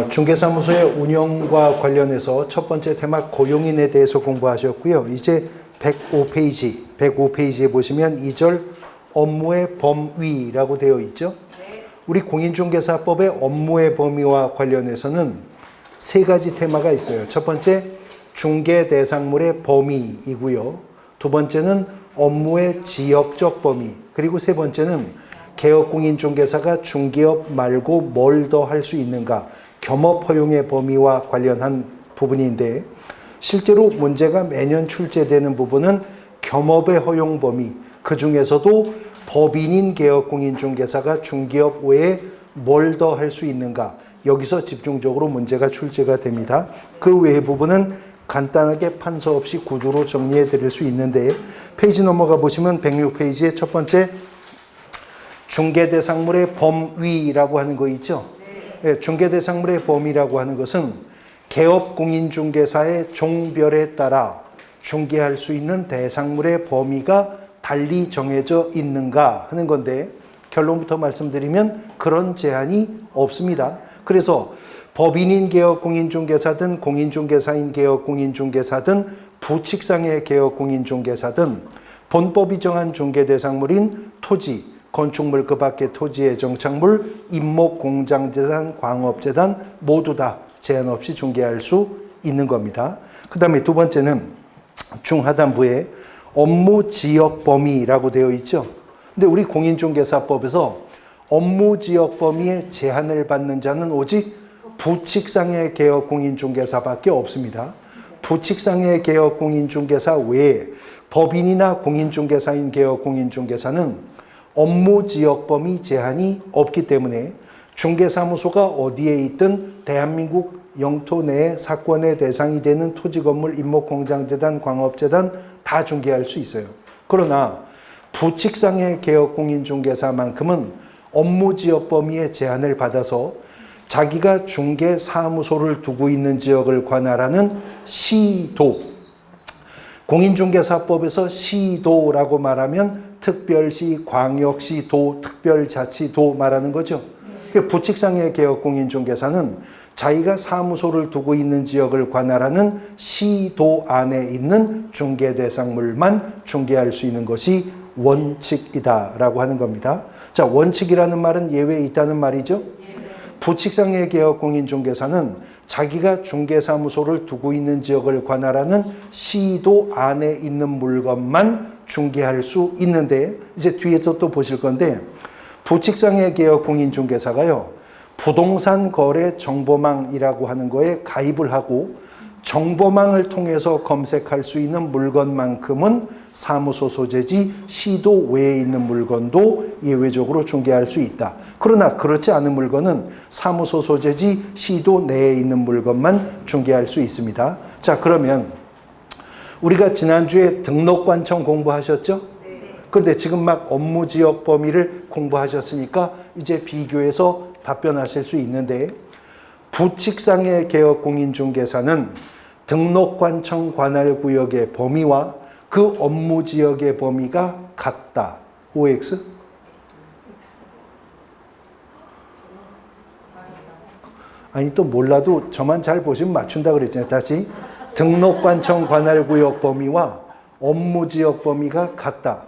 중개사무소의 운영과 관련해서 첫 번째 테마 고용인에 대해서 공부하셨고요. 이제 105페이지에 보시면 2절 업무의 범위라고 되어 있죠. 우리 공인중개사법의 업무의 범위와 관련해서는 세 가지 테마가 있어요. 첫 번째, 중개 대상물의 범위이고요. 두 번째는 업무의 지역적 범위, 그리고 세 번째는 개업공인중개사가 중개업 말고 뭘 더 할 수 있는가, 겸업 허용의 범위와 관련한 부분인데, 실제로 문제가 매년 출제되는 부분은 겸업의 허용 범위, 그 중에서도 법인인 개업공인중개사가 중개업 외에 뭘 더 할 수 있는가, 여기서 집중적으로 문제가 출제가 됩니다. 그 외의 부분은 간단하게 판서 없이 구두로 정리해 드릴 수 있는데, 페이지 넘어가 보시면 106페이지의 첫 번째 중개대상물의 범위라고 하는 거 있죠. 네, 중개대상물의 범위라고 하는 것은 개업공인중개사의 종별에 따라 중개할 수 있는 대상물의 범위가 달리 정해져 있는가 하는 건데, 결론부터 말씀드리면 그런 제한이 없습니다. 그래서 법인인 개업공인중개사든 공인중개사인 개업공인중개사든 부칙상의 개업공인중개사든 본법이 정한 중개대상물인 토지, 건축물 그 밖의 토지의 정착물, 임목공장재단, 광업재단 모두 다 제한 없이 중개할 수 있는 겁니다. 그 다음에 두 번째는 중하단부에 업무지역 범위라고 되어 있죠. 근데 우리 공인중개사법에서 업무지역 범위에 제한을 받는 자는 오직 부칙상의 개업공인중개사밖에 없습니다. 부칙상의 개업공인중개사 외에 법인이나 공인중개사인 개업공인중개사는 업무지역 범위 제한이 없기 때문에 중개사무소가 어디에 있든 대한민국 영토 내에 사건의 대상이 되는 토지, 건물, 임목공장재단, 광업재단 다 중개할 수 있어요. 그러나 부칙상의 개업공인중개사만큼은 업무지역 범위의 제한을 받아서 자기가 중개사무소를 두고 있는 지역을 관할하는 시도, 공인중개사법에서 시도라고 말하면 특별시, 광역시, 도, 특별자치도 말하는 거죠. 부칙상의 개업공인중개사는 자기가 사무소를 두고 있는 지역을 관할하는 시도 안에 있는 중개대상물만 중개할 수 있는 것이 원칙이다라고 하는 겁니다. 자, 원칙이라는 말은 예외에 있다는 말이죠. 부칙상의 개업공인중개사는 자기가 중개사무소를 두고 있는 지역을 관할하는 시도 안에 있는 물건만 중개할 수 있는데, 이제 뒤에서 또 보실 건데, 부칙상의 개업공인중개사가요, 부동산 거래 정보망이라고 하는 거에 가입을 하고 정보망을 통해서 검색할 수 있는 물건만큼은 사무소 소재지 시도 외에 있는 물건도 예외적으로 중개할 수 있다. 그러나 그렇지 않은 물건은 사무소 소재지 시도 내에 있는 물건만 중개할 수 있습니다. 자, 그러면 우리가 지난주에 등록관청 공부하셨죠? 근데 지금 막 업무지역 범위를 공부하셨으니까 이제 비교해서 답변하실 수 있는데, 부칙상의 개업공인중개사는 등록관청 관할구역의 범위와 그 업무지역의 범위가 같다. OX? 아니, 또 몰라도 저만 잘 보시면 맞춘다 그랬잖아요. 다시. 등록관청 관할구역 범위와 업무지역 범위가 같다.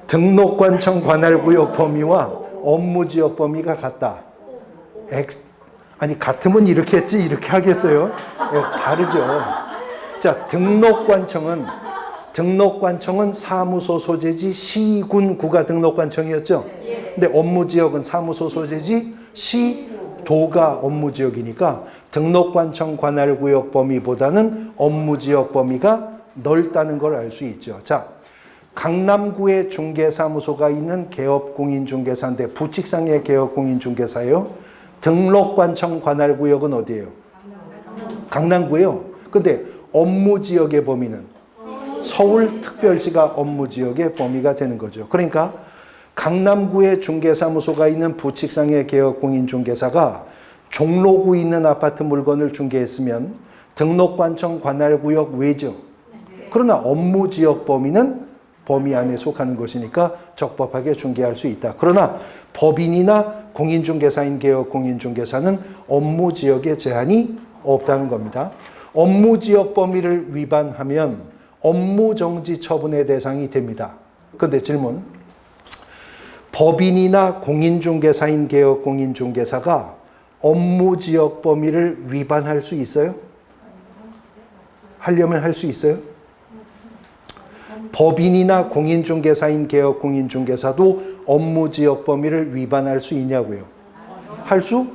등록관청 관할구역 범위와 업무지역 범위가 같다. 아니, 같으면 이렇게 했지 이렇게 하겠어요? 네, 다르죠. 자, 등록관청은 사무소 소재지 시군 구가 등록관청이었죠. 근데 업무지역은 사무소 소재지 시도가 업무지역이니까 등록관청 관할구역 범위보다는 업무지역 범위가 넓다는 걸 알 수 있죠. 자, 강남구에 중개사무소가 있는 개업공인중개사인데 부칙상의 개업공인중개사예요. 등록관청 관할구역은 어디예요? 강남구예요. 근데 업무지역의 범위는 서울특별시가 업무지역의 범위가 되는 거죠. 그러니까 강남구에 중개사무소가 있는 부칙상의 개업공인중개사가 종로구에 있는 아파트 물건을 중개했으면 등록관청 관할구역 외죠. 그러나 업무지역 범위는 범위 안에 속하는 것이니까 적법하게 중개할 수 있다. 그러나 법인이나 공인중개사인 개업 공인중개사는 업무 지역에 제한이 없다는 겁니다. 업무 지역 범위를 위반하면 업무 정지 처분의 대상이 됩니다. 그런데 질문. 법인이나 공인중개사인 개업 공인중개사가 업무 지역 범위를 위반할 수 있어요? 하려면 할 수 있어요? 법인이나 공인중개사인 개업 공인중개사도 업무 지역 범위를 위반할 수 있냐고요? 할 수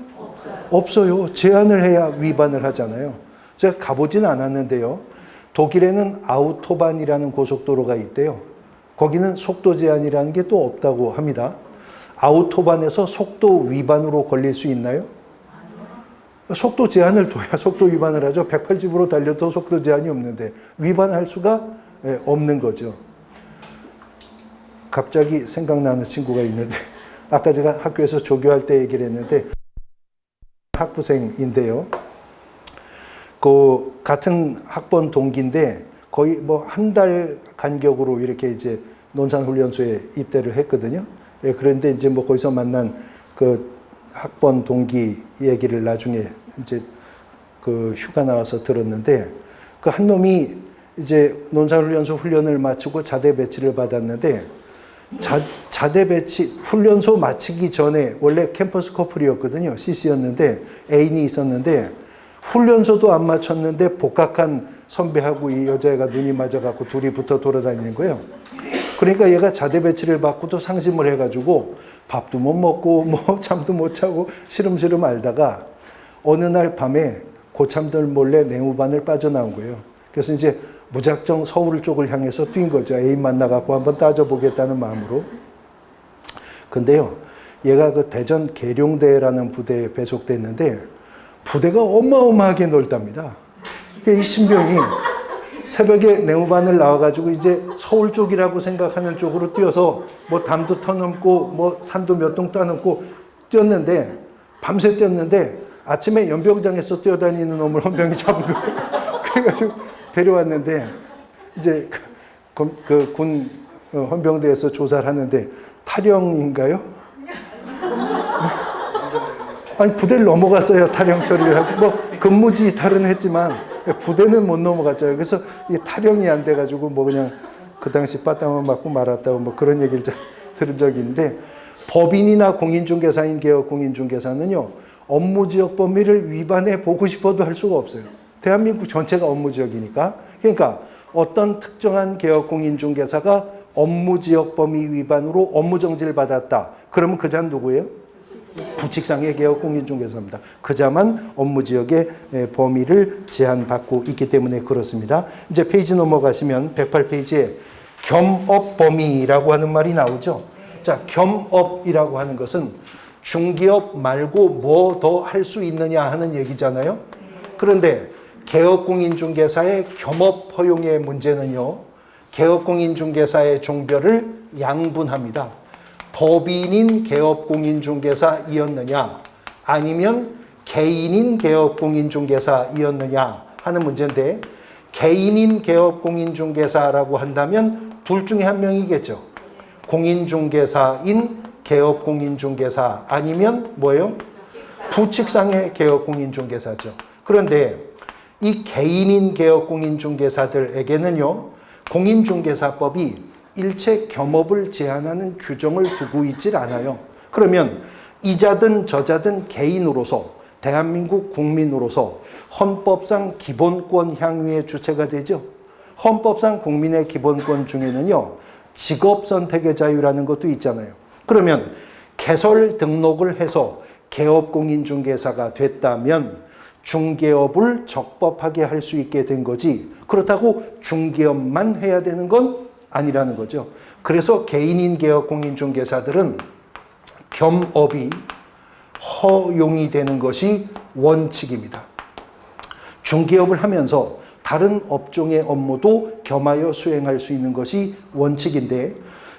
없어요. 제한을 해야 위반을 하잖아요. 제가 가보진 않았는데요. 독일에는 아우토반이라는 고속도로가 있대요. 거기는 속도 제한이라는 게 또 없다고 합니다. 아우토반에서 속도 위반으로 걸릴 수 있나요? 속도 제한을 둬야 속도 위반을 하죠. 180으로 달려도 속도 제한이 없는데 위반할 수가 없는 거죠. 갑자기 생각나는 친구가 있는데 아까 제가 학교에서 조교할 때 얘기를 했는데 학부생인데요. 그 같은 학번 동기인데 거의 뭐 한 달 간격으로 이렇게 이제 논산훈련소에 입대를 했거든요. 예, 그런데 이제 뭐 거기서 만난 그 학번 동기 얘기를 나중에 이제 그 휴가 나와서 들었는데 그 한 놈이 이제 논산훈련소 훈련을 마치고 자대 배치를 받았는데 자대 배치 훈련소 마치기 전에 원래 캠퍼스 커플이었거든요. CC였는데 애인이 있었는데 훈련소도 안 마쳤는데 복학한 선배하고 이 여자애가 눈이 맞아갖고 둘이 붙어 돌아다니는 거예요. 그러니까 얘가 자대 배치를 받고도 상심을 해가지고 밥도 못 먹고 뭐 잠도 못 자고 시름시름 앓다가 어느 날 밤에 고참들 몰래 내무반을 빠져나온 거예요. 그래서 이제 무작정 서울 쪽을 향해서 뛴 거죠. 애인 만나갖고 한번 따져보겠다는 마음으로. 근데요, 얘가 그 대전 계룡대라는 부대에 배속됐는데 부대가 어마어마하게 넓답니다. 이 신병이 새벽에 내무반을 나와가지고 이제 서울 쪽이라고 생각하는 쪽으로 뛰어서 뭐 담도 터넘고 뭐 산도 몇 동 따넘고 뛰었는데 밤새 뛰었는데 아침에 연병장에서 뛰어다니는 놈을 헌병이 잡은 거예요. 그래가지고 데려왔는데 이제 그 군 헌병대에서 조사를 하는데 탈영인가요? 아니 부대를 넘어갔어요. 탈영 처리를 하지. 뭐 근무지 이탈은 했지만 부대는 못 넘어갔잖아요. 그래서 이 탈영이 안 돼가지고 뭐 그냥 그 당시 빠따만 맞고 말았다고 뭐 그런 얘기를 들은 적이 있는데 법인이나 공인중개사인 개업 공인중개사는요 업무 지역 범위를 위반해 보고 싶어도 할 수가 없어요. 대한민국 전체가 업무 지역이니까. 그러니까 어떤 특정한 개업 공인중개사가 업무 지역 범위 위반으로 업무 정지를 받았다. 그러면 그 자는 누구예요? 부칙상의 개업 공인중개사입니다. 그자만 업무 지역의 범위를 제한받고 있기 때문에 그렇습니다. 이제 페이지 넘어가시면 108페이지에 겸업 범위라고 하는 말이 나오죠. 자, 겸업이라고 하는 것은 중개업 말고 뭐 더 할 수 있느냐 하는 얘기잖아요. 그런데 개업공인중개사의 겸업 허용의 문제는요. 개업공인중개사의 종별을 양분합니다. 법인인 개업공인중개사이었느냐 아니면 개인인 개업공인중개사이었느냐 하는 문제인데 개인인 개업공인중개사라고 한다면 둘 중에 한 명이겠죠. 공인중개사인 개업공인중개사 아니면 뭐예요? 부칙상의 개업공인중개사죠. 그런데 이 개인인 개업공인중개사들에게는요. 공인중개사법이 일체 겸업을 제한하는 규정을 두고 있질 않아요. 그러면 이자든 저자든 개인으로서 대한민국 국민으로서 헌법상 기본권 향유의 주체가 되죠. 헌법상 국민의 기본권 중에는요. 직업 선택의 자유라는 것도 있잖아요. 그러면 개설 등록을 해서 개업공인중개사가 됐다면 중개업을 적법하게 할 수 있게 된 거지. 그렇다고 중개업만 해야 되는 건 아니라는 거죠. 그래서 개인인 개업공인중개사들은 겸업이 허용이 되는 것이 원칙입니다. 중개업을 하면서 다른 업종의 업무도 겸하여 수행할 수 있는 것이 원칙인데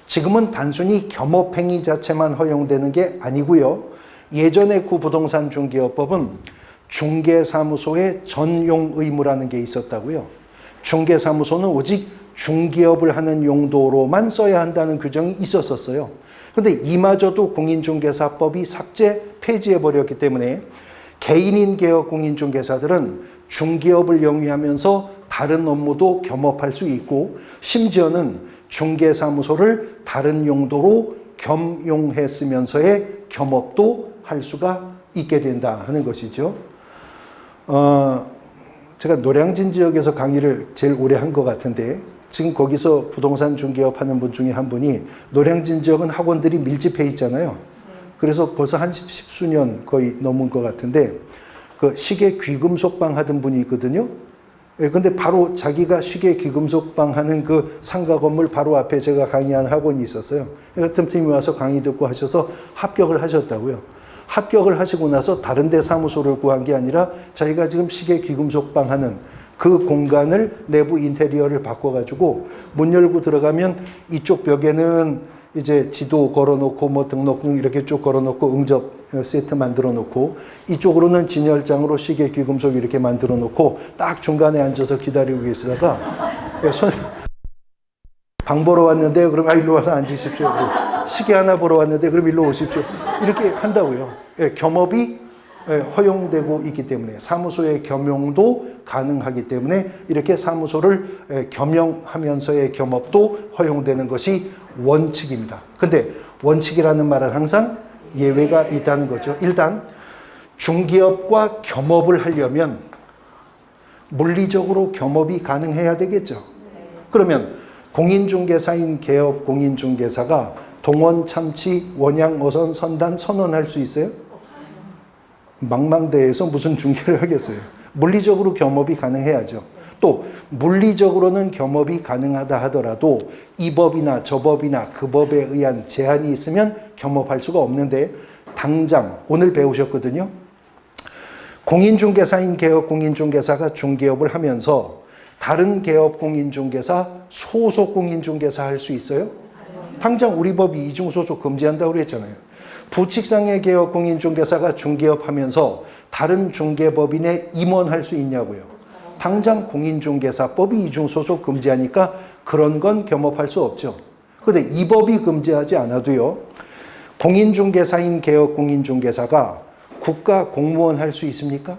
지금은 단순히 겸업행위 자체만 허용되는 게 아니고요. 예전의 구부동산 중개업법은 중개사무소의 전용 의무라는 게 있었다고요. 중개사무소는 오직 중개업을 하는 용도로만 써야 한다는 규정이 있었어요. 근데 이마저도 공인중개사법이 폐지해버렸기 때문에 개인인 개업 공인중개사들은 중개업을 영위하면서 다른 업무도 겸업할 수 있고 심지어는 중개사무소를 다른 용도로 겸용해 쓰면서의 겸업도 할 수가 있게 된다 하는 것이죠. 제가 노량진 지역에서 강의를 제일 오래 한 것 같은데 지금 거기서 부동산 중개업 하는 분 중에 한 분이 노량진 지역은 학원들이 밀집해 있잖아요. 그래서 벌써 한 십수년 거의 넘은 것 같은데 그 시계 귀금속방 하던 분이 있거든요. 근데 바로 자기가 시계 귀금속방 하는 그 상가 건물 바로 앞에 제가 강의하는 학원이 있었어요. 그러니까 틈틈이 와서 강의 듣고 하셔서 합격을 하셨다고요. 합격을 하시고 나서 다른 데 사무소를 구한 게 아니라 자기가 지금 시계 귀금속방 하는 그 공간을 내부 인테리어를 바꿔가지고 문 열고 들어가면 이쪽 벽에는 이제 지도 걸어놓고 뭐 등록증 이렇게 쭉 걸어놓고 응접 세트 만들어 놓고 이쪽으로는 진열장으로 시계 귀금속 이렇게 만들어 놓고 딱 중간에 앉아서 기다리고 계시다가 방 보러 왔는데 그럼 일로 와서 앉으십시오. 시계 하나 보러 왔는데 그럼 일로 오십시오. 이렇게 한다고요. 겸업이 허용되고 있기 때문에 사무소의 겸용도 가능하기 때문에 이렇게 사무소를 겸용하면서의 겸업도 허용되는 것이 원칙입니다. 근데 원칙이라는 말은 항상 예외가 있다는 거죠. 일단 중개업과 겸업을 하려면 물리적으로 겸업이 가능해야 되겠죠. 그러면 공인중개사인 개업 공인중개사가 동원, 참치, 원양, 어선, 선단 선언할 수 있어요? 망망대해에서 무슨 중개를 하겠어요? 물리적으로 겸업이 가능해야죠. 또 물리적으로는 겸업이 가능하다 하더라도 이 법이나 저 법이나 그 법에 의한 제한이 있으면 겸업할 수가 없는데 당장 오늘 배우셨거든요. 공인중개사인 개업 공인중개사가 중개업을 하면서 다른 개업 공인중개사 소속 공인중개사 할 수 있어요? 당장 우리 법이 이중소속 금지한다고 그랬잖아요. 부칙상의 개업 공인중개사가 중개업하면서 다른 중개법인에 임원할 수 있냐고요. 당장 공인중개사법이 이중소속 금지하니까 그런 건 겸업할 수 없죠. 그런데 이 법이 금지하지 않아도요. 공인중개사인 개업 공인중개사가 국가 공무원 할 수 있습니까?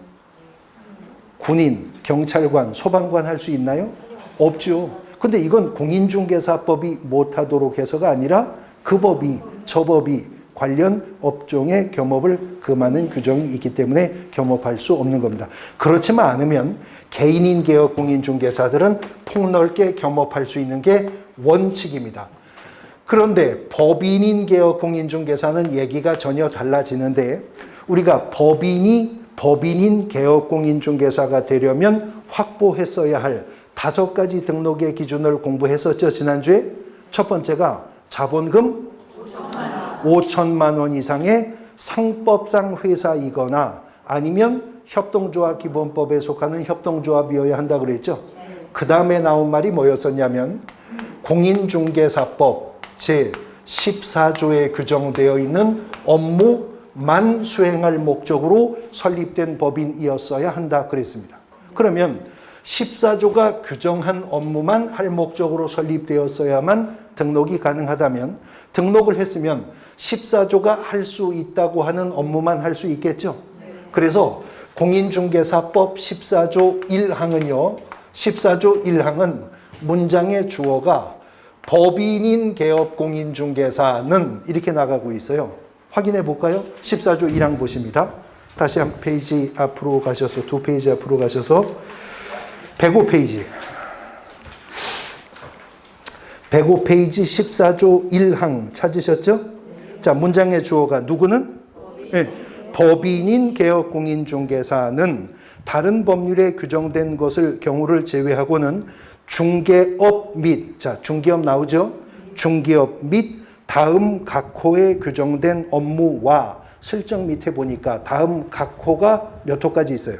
군인, 경찰관, 소방관 할 수 있나요? 없죠. 근데 이건 공인중개사법이 못하도록 해서가 아니라 그 법이, 저 법이 관련 업종의 겸업을 금하는 규정이 있기 때문에 겸업할 수 없는 겁니다. 그렇지만 않으면 개인인 개업 공인중개사들은 폭넓게 겸업할 수 있는 게 원칙입니다. 그런데 법인인 개업 공인중개사는 얘기가 전혀 달라지는데 우리가 법인인 개업 공인중개사가 되려면 확보했어야 할 5가지 등록의 기준을 공부했었죠, 지난주에. 첫 번째가 자본금 5천만 원 이상의 상법상 회사이거나 아니면 협동조합기본법에 속하는 협동조합이어야 한다 그랬죠. 그 다음에 나온 말이 뭐였었냐면 공인중개사법 제14조에 규정되어 있는 업무만 수행할 목적으로 설립된 법인이었어야 한다 그랬습니다. 그러면 14조가 규정한 업무만 할 목적으로 설립되었어야만 등록이 가능하다면 등록을 했으면 14조가 할 수 있다고 하는 업무만 할 수 있겠죠. 그래서 공인중개사법 14조 1항은요. 14조 1항은 문장의 주어가 법인인 개업 공인중개사는 이렇게 나가고 있어요. 확인해 볼까요? 14조 1항 보십니다. 다시 한 페이지 앞으로 가셔서 2페이지 앞으로 가셔서 105페이지 105페이지 14조 1항 찾으셨죠? 자, 문장의 주어가 누구는? 네. 법인인 개업 공인중개사는 다른 법률에 규정된 것을 경우를 제외하고는 중개업 및, 자, 중개업 나오죠? 중개업 및 다음 각 호에 규정된 업무와 설정 밑에 보니까 다음 각 호가 몇 호까지 있어요?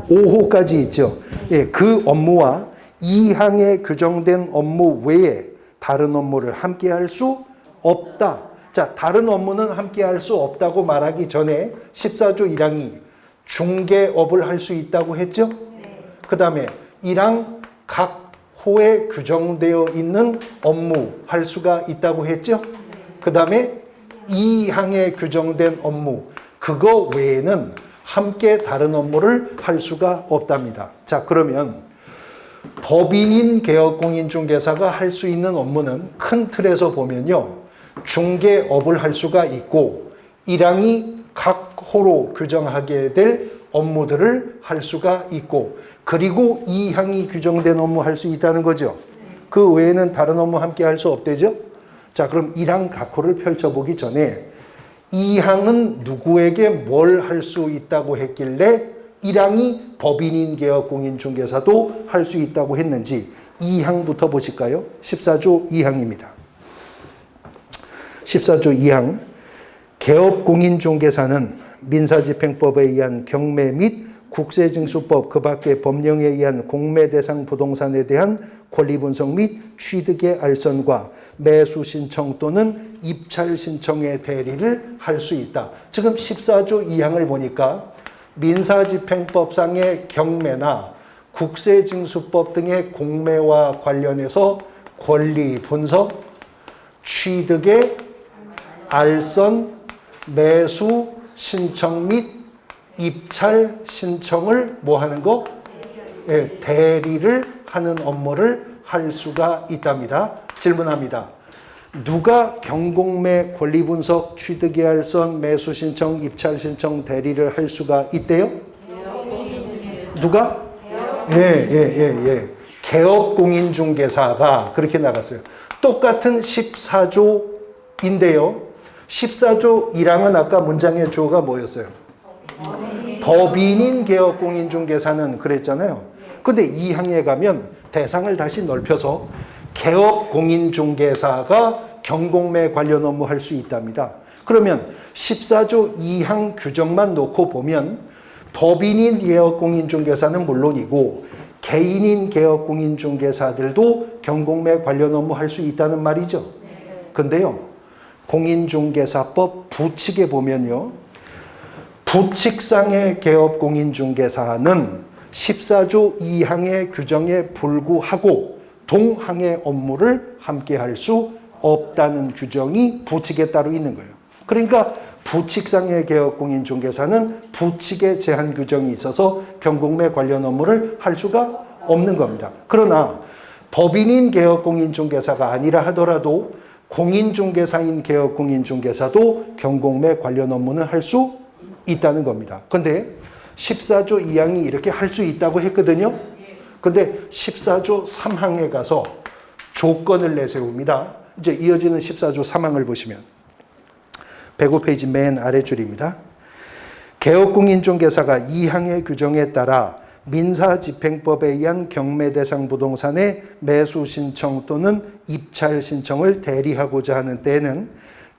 5호까지 있죠. 예, 그 업무와 이 항에 규정된 업무 외에 다른 업무를 함께 할 수 없다. 자, 다른 업무는 함께 할 수 없다고 말하기 전에 14조 1항이 중개업을 할 수 있다고 했죠? 그 다음에 1항 각 호에 규정되어 있는 업무 할 수가 있다고 했죠? 그 다음에 2항에 규정된 업무, 그거 외에는 함께 다른 업무를 할 수가 없답니다. 자, 그러면 법인인 개업공인중개사가 할 수 있는 업무는 큰 틀에서 보면요, 중개업을 할 수가 있고 1항이 각 호로 규정하게 될 업무들을 할 수가 있고, 그리고 2항이 규정된 업무 할 수 있다는 거죠. 그 외에는 다른 업무 함께 할 수 없대죠. 자, 그럼 1항 각 호를 펼쳐보기 전에 2항은 누구에게 뭘 할 수 있다고 했길래 1항이 법인인 개업공인중개사도 할 수 있다고 했는지 2항부터 보실까요? 14조 2항입니다. 14조 2항, 개업공인중개사는 민사집행법에 의한 경매 및 국세징수법 그 밖의 법령에 의한 공매 대상 부동산에 대한 권리 분석 및 취득의 알선과 매수 신청 또는 입찰 신청의 대리를 할 수 있다. 지금 14조 2항을 보니까 민사집행법상의 경매나 국세징수법 등의 공매와 관련해서 권리 분석, 취득의 알선, 매수 신청 및 입찰 신청을 뭐 하는 거? 네, 대리를 하는 업무를 할 수가 있답니다. 질문합니다. 누가 경공매 권리 분석, 취득의 알선, 매수 신청, 입찰 신청, 대리를 할 수가 있대요? 누가? 예. 개업공인중개사가 그렇게 나갔어요. 똑같은 14조인데요. 14조 1항은 아까 문장의 주어가 뭐였어요? 법인인 개업공인중개사는 그랬잖아요. 근데 2항에 가면 대상을 다시 넓혀서 개업공인중개사가 경공매 관련 업무 할 수 있답니다. 그러면 14조 2항 규정만 놓고 보면 법인인 개업공인중개사는 물론이고 개인인 개업공인중개사들도 경공매 관련 업무 할 수 있다는 말이죠. 근데요, 공인중개사법 부칙에 보면요, 부칙상의 개업공인중개사는 14조 2항의 규정에 불구하고 동항의 업무를 함께 할 수 없다는 규정이 부칙에 따로 있는 거예요. 그러니까 부칙상의 개업공인중개사는 부칙의 제한 규정이 있어서 경공매 관련 업무를 할 수가 없는 겁니다. 그러나 법인인 개업공인중개사가 아니라 하더라도 공인중개사인 개업공인중개사도 경공매 관련 업무는 할 수 있다는 겁니다. 근데 14조 2항이 이렇게 할 수 있다고 했거든요. 근데 14조 3항에 가서 조건을 내세웁니다. 이제 이어지는 14조 3항을 보시면 105페이지 맨 아래줄입니다. 개업공인중개사가 2항의 규정에 따라 민사집행법에 의한 경매 대상 부동산의 매수 신청 또는 입찰 신청을 대리하고자 하는 때에는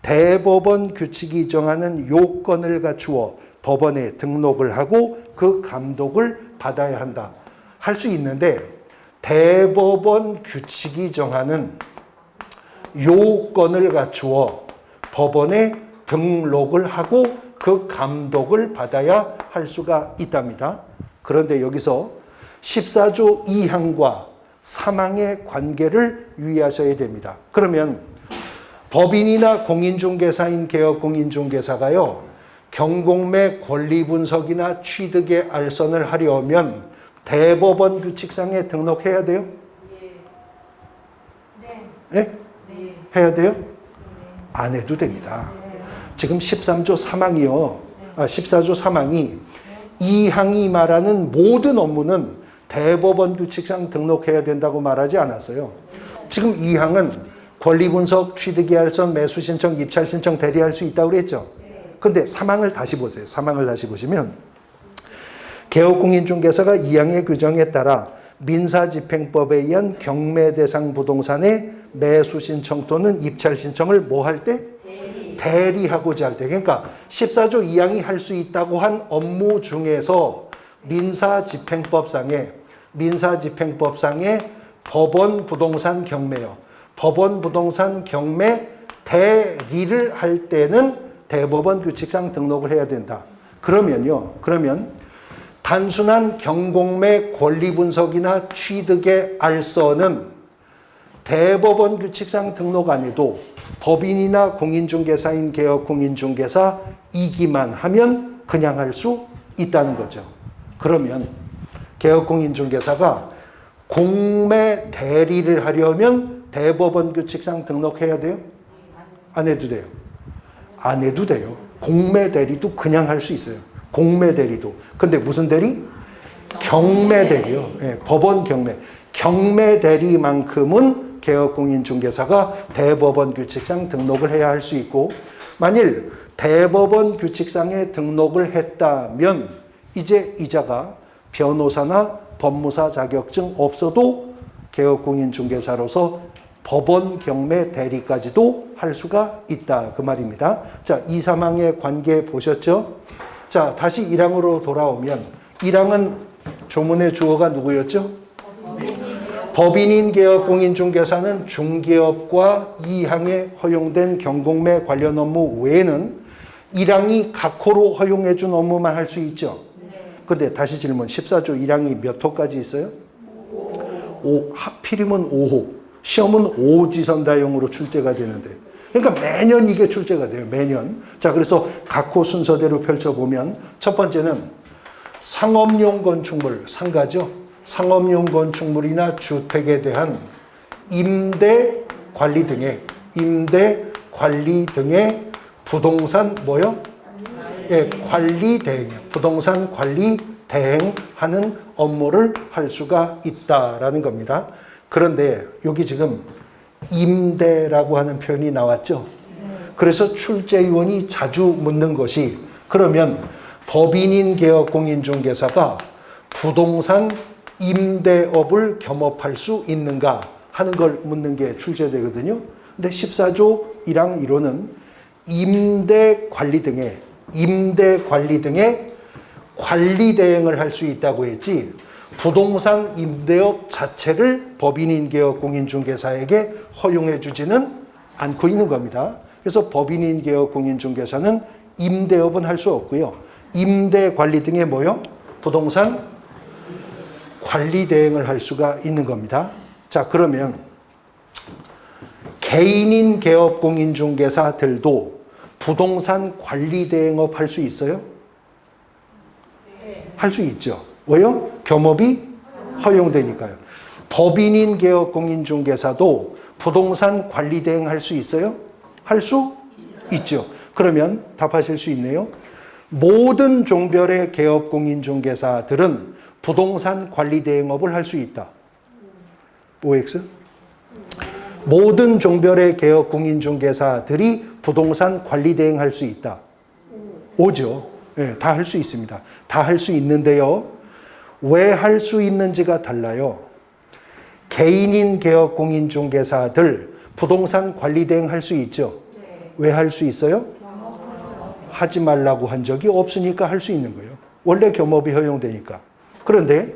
대법원 규칙이 정하는 요건을 갖추어 법원에 등록을 하고 그 감독을 받아야 한다. 할 수 있는데 대법원 규칙이 정하는 요건을 갖추어 법원에 등록을 하고 그 감독을 받아야 할 수가 있답니다. 그런데 여기서 14조 2항과 3항의 관계를 유의하셔야 됩니다. 그러면 법인이나 공인중개사인 개업공인중개사가요, 경공매 권리 분석이나 취득의 알선을 하려면 대법원 규칙상에 등록해야 돼요? 네? 해야 돼요? 안 해도 됩니다. 지금 13조 3항이요. 14조 3항이 2항이 말하는 모든 업무는 대법원 규칙상 등록해야 된다고 말하지 않았어요. 지금 2항은 권리 분석, 취득의 알선, 매수 신청, 입찰 신청 대리할 수 있다고 그랬죠. 근데 3항을 다시 보세요. 3항을 다시 보시면 개업공인중개사가 2항의 규정에 따라 민사집행법에 의한 경매 대상 부동산의 매수 신청 또는 입찰 신청을 뭐 할 때? 대리하고자 할 때. 그러니까 14조 2항이 할 수 있다고 한 업무 중에서 민사집행법상의 법원 부동산 경매요. 법원 부동산 경매 대리를 할 때는 대법원 규칙상 등록을 해야 된다. 그러면 단순한 경공매 권리 분석이나 취득의 알선은 대법원 규칙상 등록 안 해도 법인이나 공인중개사인 개업공인중개사이기만 하면 그냥 할 수 있다는 거죠. 그러면 개업공인중개사가 공매 대리를 하려면 대법원 규칙상 등록해야 돼요? 안 해도 돼요? 안 해도 돼요. 공매 대리도 그냥 할 수 있어요. 공매 대리도. 근데 무슨 대리? 경매 대리요. 네, 법원 경매. 경매 대리만큼은 개업공인중개사가 대법원 규칙상 등록을 해야 할 수 있고, 만일 대법원 규칙상에 등록을 했다면 이제 이자가 변호사나 법무사 자격증 없어도 개업공인중개사로서 법원 경매 대리까지도 할 수가 있다, 그 말입니다. 자, 이 사망의 관계 보셨죠? 자, 다시 1항으로 돌아오면 1항은 조문의 주어가 누구였죠? 법인인 개업공인중개사는 중개업과 2항에 허용된 경공매 관련 업무 외에는 1항이 각호로 허용해 준 업무만 할 수 있죠. 근데 다시 질문, 14조 1항이 몇 호까지 있어요? 5. 하필이면 5호. 시험은 5지선다형으로 출제가 되는데. 그러니까 매년 이게 출제가 돼요. 매년. 자, 그래서 각호 순서대로 펼쳐보면 첫 번째는 상업용 건축물, 상가죠. 상업용 건축물이나 주택에 대한 임대 관리 등의 부동산 뭐요? 예, 관리 대행, 부동산 관리 대행하는 업무를 할 수가 있다라는 겁니다. 그런데 여기 지금 임대라고 하는 표현이 나왔죠. 그래서 출제위원이 자주 묻는 것이, 그러면 법인인 개업공인중개사가 부동산 임대업을 겸업할 수 있는가 하는 걸 묻는 게 출제되거든요. 근데 14조 1항 1호는 임대 관리 등의 관리 대행을 할 수 있다고 했지, 부동산 임대업 자체를 법인인 개업공인중개사에게 허용해 주지는 않고 있는 겁니다. 그래서 법인인 개업공인중개사는 임대업은 할 수 없고요. 임대 관리 등의 뭐요? 부동산 관리 대행을 할 수가 있는 겁니다. 자, 그러면 개인인 개업공인중개사들도 부동산 관리 대행업 할 수 있어요? 할 수 있죠. 왜요? 겸업이 허용되니까요. 법인인 개업공인중개사도 부동산 관리 대행 할 수 있어요? 할 수 있죠. 그러면 답하실 수 있네요. 모든 종별의 개업공인중개사들은 부동산 관리 대행업을 할 수 있다. OX? 모든 종별의 개업공인중개사들이 부동산 관리 대행 할 수 있다. 오죠. 네, 다 할 수 있습니다. 다 할 수 있는데요. 왜 할 수 있는지가 달라요. 개인인 개업공인중개사들 부동산 관리 대행 할 수 있죠. 왜 할 수 있어요? 하지 말라고 한 적이 없으니까 할 수 있는 거예요. 원래 겸업이 허용되니까. 그런데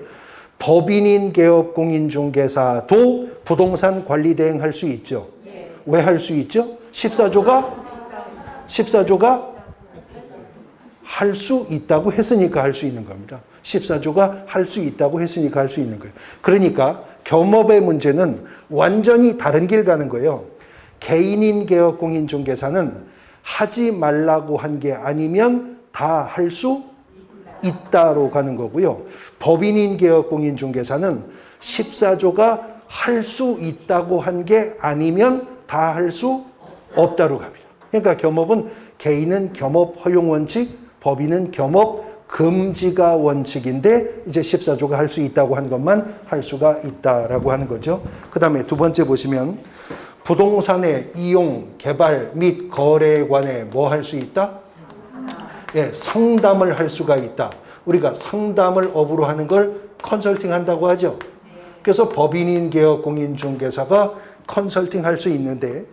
법인인 개업공인중개사도 부동산 관리 대행 할 수 있죠. 왜 할 수 있죠? 14조가 할 수 있다고 했으니까 할 수 있는 겁니다. 14조가 할 수 있다고 했으니까 할 수 있는 거예요. 그러니까 겸업의 문제는 완전히 다른 길 가는 거예요. 개인인 개업공인중개사는 하지 말라고 한 게 아니면 다 할 수 있다로 가는 거고요. 법인인 개업공인중개사는 14조가 할 수 있다고 한 게 아니면 다 할 수 없다로 갑니다. 그러니까 겸업은 개인은 겸업 허용 원칙, 법인은 겸업 금지가 원칙인데 이제 14조가 할 수 있다고 한 것만 할 수가 있다라고 하는 거죠. 그 다음에 두 번째 보시면 부동산의 이용, 개발 및 거래에 관해 뭐 할 수 있다? 예, 상담을 할 수가 있다. 우리가 상담을 업으로 하는 걸 컨설팅 한다고 하죠. 그래서 법인인 개업공인중개사가 컨설팅 할 수 있는데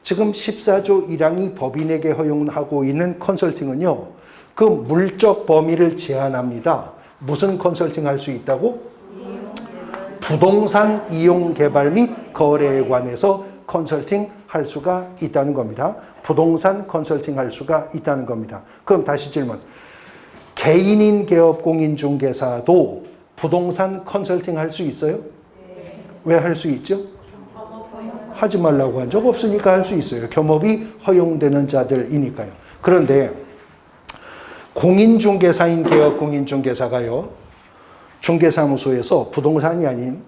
지금 14조 1항이 법인에게 허용하고 있는 컨설팅은요. 그 물적 범위를 제한합니다. 무슨 컨설팅 할 수 있다고? 부동산 이용 개발 및 거래에 관해서 컨설팅 할 수가 있다는 겁니다. 부동산 컨설팅 할 수가 있다는 겁니다. 그럼 다시 질문. 개인인 개업공인중개사도 부동산 컨설팅 할 수 있어요? 왜 할 수 있죠? 하지 말라고 한 적 없으니까 할 수 있어요. 겸업이 허용되는 자들이니까요. 그런데 공인중개사인 개업공인중개사가요, 중개사무소에서 부동산이 아닌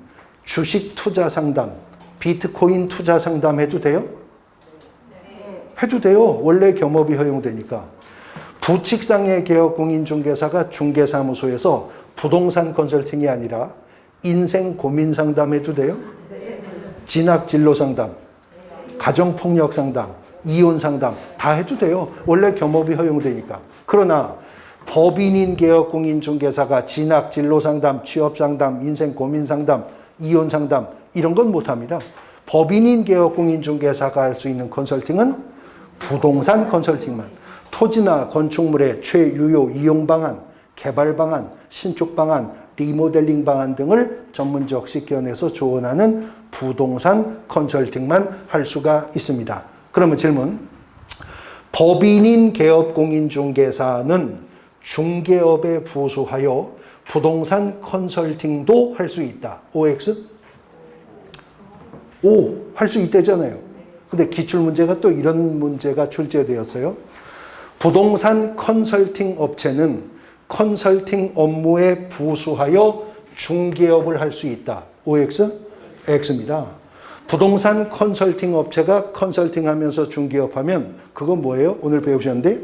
주식 투자 상담, 비트코인 투자 상담 해도 돼요? 해도 돼요. 원래 겸업이 허용되니까. 부칙상의 개업공인중개사가 중개사무소에서 부동산 컨설팅이 아니라 인생 고민 상담 해도 돼요? 진학 진로 상담, 가정폭력 상담, 이혼 상담 다 해도 돼요. 원래 겸업이 허용되니까. 그러나 법인인 개업공인중개사가 진학 진로 상담, 취업 상담, 인생 고민 상담, 이혼 상담 이런 건 못합니다. 법인인 개업공인중개사가 할 수 있는 컨설팅은 부동산 컨설팅만, 토지나 건축물의 최유효 이용 방안, 개발 방안, 신축 방안, 리모델링 방안 등을 전문적 식견에서 조언하는 부동산 컨설팅만 할 수가 있습니다. 그러면 질문. 법인인 개업공인중개사는 중개업에 부수하여 부동산 컨설팅도 할 수 있다. OX? O, 할 수 있다잖아요. 근데 기출문제가 또 이런 문제가 출제되었어요. 부동산 컨설팅 업체는 컨설팅 업무에 부수하여 중개업을 할 수 있다. OX? X입니다. 부동산 컨설팅 업체가 컨설팅하면서 중개업하면 그건 뭐예요? 오늘 배우셨는데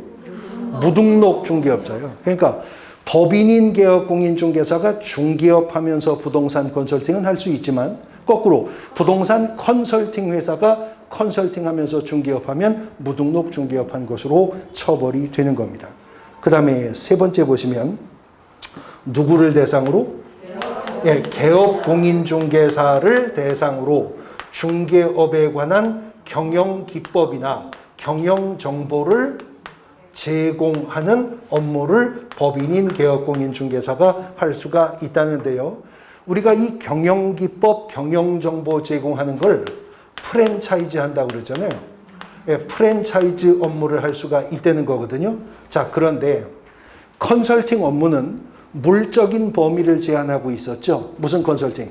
무등록 중개업자예요. 그러니까 법인인 개업공인중개사가 중개업하면서 부동산 컨설팅은 할 수 있지만 거꾸로 부동산 컨설팅 회사가 컨설팅하면서 중개업하면 무등록 중개업한 것으로 처벌이 되는 겁니다. 그 다음에 세 번째 보시면 누구를 대상으로? 예, 개업공인중개사를 대상으로 중개업에 관한 경영기법이나 경영정보를 제공하는 업무를 법인인 개업공인중개사가 할 수가 있다는데요. 우리가 이 경영기법, 경영정보 제공하는 걸 프랜차이즈 한다고 그러잖아요. 예, 프랜차이즈 업무를 할 수가 있다는 거거든요. 자, 그런데 컨설팅 업무는 물적인 범위를 제한하고 있었죠. 무슨 컨설팅?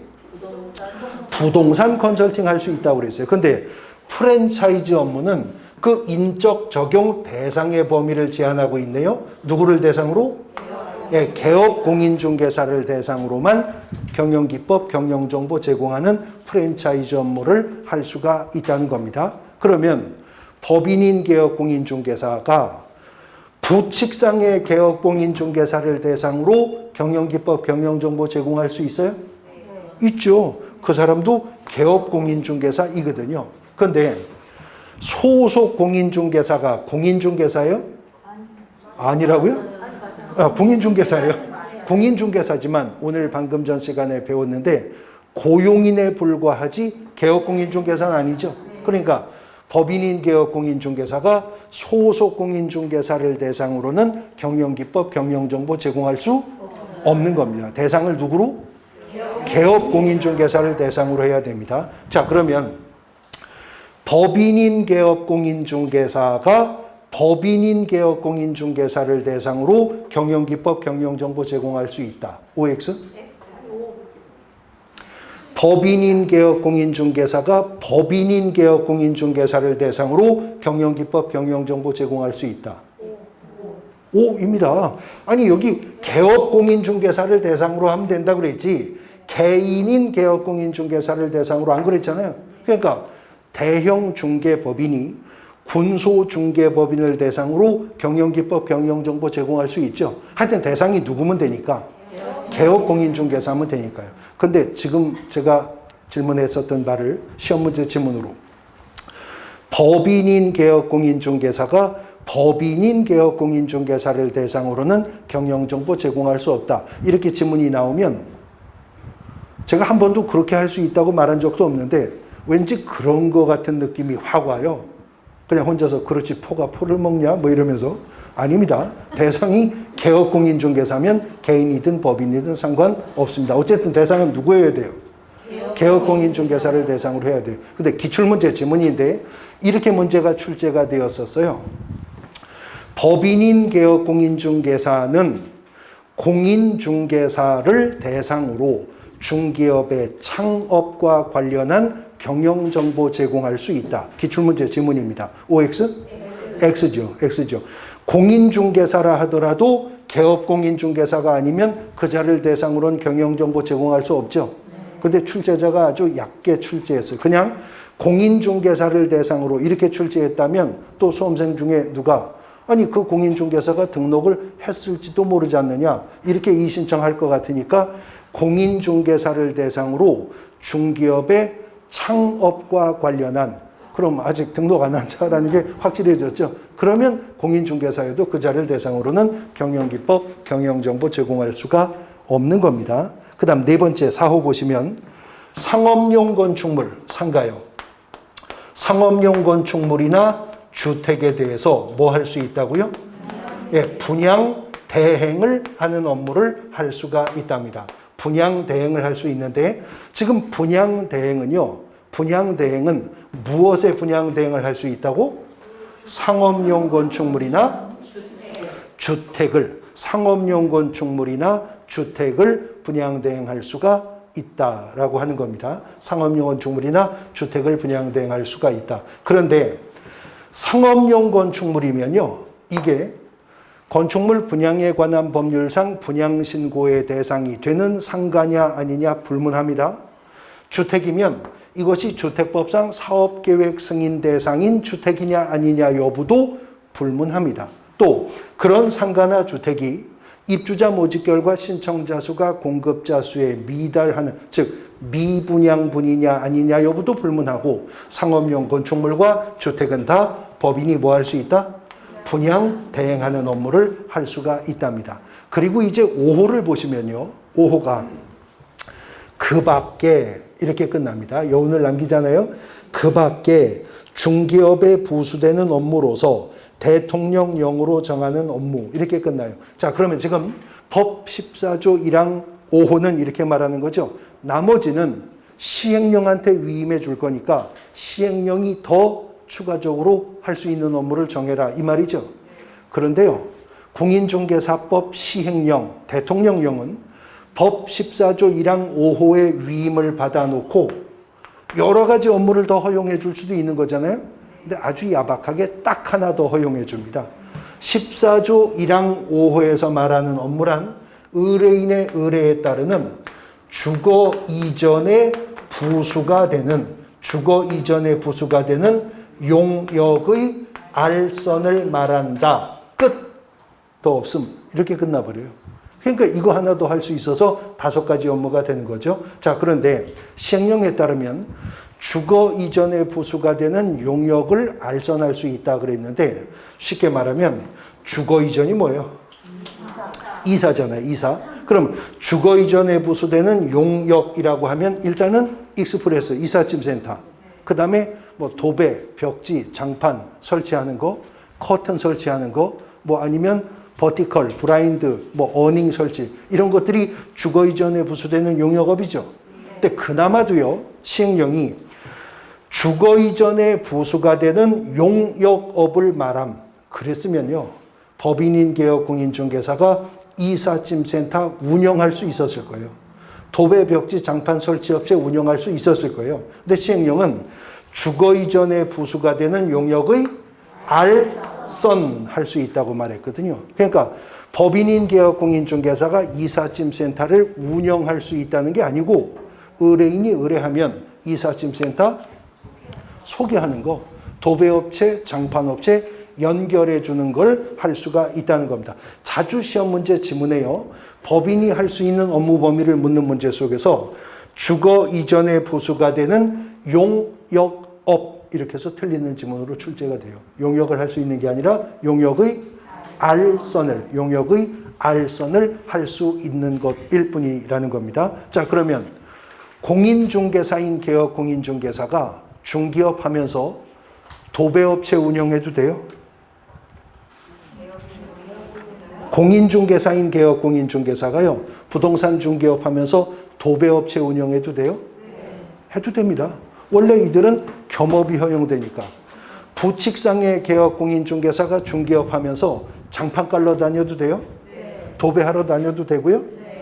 부동산 컨설팅 할 수 있다고 그랬어요. 근데 프랜차이즈 업무는 그 인적 적용 대상의 범위를 제한하고 있네요. 누구를 대상으로? 예, 개업공인중개사를 대상으로만 경영기법, 경영정보 제공하는 프랜차이즈 업무를 할 수가 있다는 겁니다. 그러면 법인인 개업공인중개사가 부칙상의 개업공인중개사를 대상으로 경영기법, 경영정보 제공할 수 있어요? 있죠. 그 사람도 개업공인중개사이거든요. 그런데 소속 공인중개사가 공인중개사예요? 아니라고요? 공인중개사예요. 공인중개사지만 오늘 방금 전 시간에 배웠는데 고용인에 불과하지 개업공인중개사는 아니죠. 그러니까 법인인 개업공인중개사가 소속 공인중개사를 대상으로는 경영기법, 경영정보 제공할 수 없는 겁니다. 대상을 누구로? 개업공인중개사를 대상으로 해야 됩니다. 자, 그러면 법인인 개업공인중개사가 법인인 개업공인중개사를 대상으로 경영기법, 경영정보 제공할 수 있다. OX? 법인인 개업공인중개사가 법인인 개업공인중개사를 대상으로 경영기법, 경영정보 제공할 수 있다. O입니다. 아니 여기 개업공인중개사를 대상으로 하면 된다고 그랬지 개인인 개업공인중개사를 대상으로 안 그랬잖아요. 그러니까 대형 중개법인이 군소중개법인을 대상으로 경영기법, 경영정보 제공할 수 있죠. 하여튼 대상이 누구면 되니까 개업공인중개사면 되니까요. 근데 지금 제가 질문했었던 말을 시험 문제 지문으로 법인인 개업공인중개사가 법인인 개업공인중개사를 대상으로는 경영정보 제공할 수 없다. 이렇게 질문이 나오면 제가 한 번도 그렇게 할 수 있다고 말한 적도 없는데 왠지 그런 거 같은 느낌이 확 와요. 그냥 혼자서 그렇지 포가 포를 먹냐 뭐 이러면서 아닙니다. 대상이 개업공인중개사면 개인이든 법인이든 상관없습니다. 어쨌든 대상은 누구여야 돼요? 개업공인중개사를 대상으로 해야 돼요. 근데 기출문제 지문인데 이렇게 문제가 출제가 되었었어요. 법인인 개업공인중개사는 공인중개사를 대상으로 중개업의 창업과 관련한 경영정보 제공할 수 있다. 기출문제 지문입니다. OX? X죠. X죠. 공인중개사라 하더라도 개업공인중개사가 아니면 그 자를 대상으로는 경영정보 제공할 수 없죠. 근데 출제자가 아주 얕게 출제했어요. 그냥 공인중개사를 대상으로 이렇게 출제했다면 또 수험생 중에 누가 아니 그 공인중개사가 등록을 했을지도 모르지 않느냐 이렇게 이의신청할 것 같으니까 공인중개사를 대상으로 중기업의 창업과 관련한 그럼 아직 등록 안 한 자라는 게 확실해졌죠. 그러면 공인중개사에도 그 자를 대상으로는 경영기법, 경영정보 제공할 수가 없는 겁니다. 그 다음 네 번째 4호 보시면 상업용 건축물, 상가요. 상업용 건축물이나 주택에 대해서 뭐 할 수 있다고요? 예, 분양 대행을 하는 업무를 할 수가 있답니다. 분양 대행을 할 수 있는데 지금 분양 대행은요. 분양 대행은 무엇에 분양 대행을 할 수 있다고? 상업용 건축물이나 주택을 상업용 건축물이나 주택을 분양 대행할 수가 있다라고 하는 겁니다. 상업용 건축물이나 주택을 분양 대행할 수가 있다. 그런데 상업용 건축물이면요. 이게 건축물 분양에 관한 법률상 분양 신고의 대상이 되는 상가냐 아니냐 불문합니다. 주택이면 이것이 주택법상 사업계획 승인 대상인 주택이냐 아니냐 여부도 불문합니다. 또 그런 상가나 주택이 입주자 모집 결과 신청자 수가 공급자 수에 미달하는 즉 미분양분이냐 아니냐 여부도 불문하고 상업용 건축물과 주택은 다 법인이 뭐 할 수 있다? 분양 대행하는 업무를 할 수가 있답니다. 그리고 이제 5호를 보시면요. 5호가 그 밖에 이렇게 끝납니다. 여운을 남기잖아요. 그 밖에 중기업에 부수되는 업무로서 대통령령으로 정하는 업무 이렇게 끝나요. 자, 그러면 지금 법 14조 1항 5호는 이렇게 말하는 거죠. 나머지는 시행령한테 위임해 줄 거니까 시행령이 더 추가적으로 할 수 있는 업무를 정해라 이 말이죠. 그런데요. 공인중개사법 시행령, 대통령령은 법 14조 1항 5호의 위임을 받아놓고 여러 가지 업무를 더 허용해 줄 수도 있는 거잖아요. 근데 아주 야박하게 딱 하나 더 허용해 줍니다. 14조 1항 5호에서 말하는 업무란 의뢰인의 의뢰에 따르는 주거 이전의 부수가 되는 용역의 알선을 말한다. 끝. 더 없음. 이렇게 끝나버려요. 그러니까 이거 하나 더 할 수 있어서 5가지 업무가 되는 거죠. 자, 그런데 시행령에 따르면 주거 이전의 부수가 되는 용역을 알선할 수 있다 그랬는데 쉽게 말하면 주거 이전이 뭐예요? 이사잖아요. 이사. 그럼 주거 이전에 부수되는 용역이라고 하면 일단은 익스프레스, 이삿짐 센터. 그 다음에 뭐 도배, 벽지, 장판 설치하는 거, 커튼 설치하는 거, 뭐 아니면 버티컬, 브라인드, 뭐 어닝 설치 이런 것들이 주거 이전에 부수되는 용역업이죠. 근데 그나마도요. 시행령이 주거 이전에 부수가 되는 용역업을 말함. 그랬으면요. 법인인 개업 공인중개사가 이삿짐 센터 운영할 수 있었을 거예요. 도배, 벽지, 장판 설치 업체 운영할 수 있었을 거예요. 근데 시행령은 주거 이전에 부수가 되는 용역의 알선 할 수 있다고 말했거든요. 그러니까 법인인 개업 공인중개사가 이삿짐 센터를 운영할 수 있다는 게 아니고 의뢰인이 의뢰하면 이삿짐 센터 소개하는 거, 도배업체, 장판업체 연결해 주는 걸 할 수가 있다는 겁니다. 자주 시험 문제 지문에요. 법인이 할 수 있는 업무 범위를 묻는 문제 속에서 주거 이전에 부수가 되는 용역업 이렇게 해서 틀리는 지문으로 출제가 돼요. 용역을 할 수 있는 게 아니라 용역의 알선을 할 수 있는 것일 뿐이라는 겁니다. 자, 그러면 공인중개사인 개업 공인중개사가 중기업 하면서 도배업체 운영해도 돼요? 공인중개사인 개업 공인중개사가요. 부동산 중개업 하면서 도배업체 운영해도 돼요? 해도 됩니다. 원래 이들은 겸업이 허용되니까. 부칙상의 개업 공인중개사가 중개업 하면서 장판 깔러 다녀도 돼요? 도배하러 다녀도 되고요.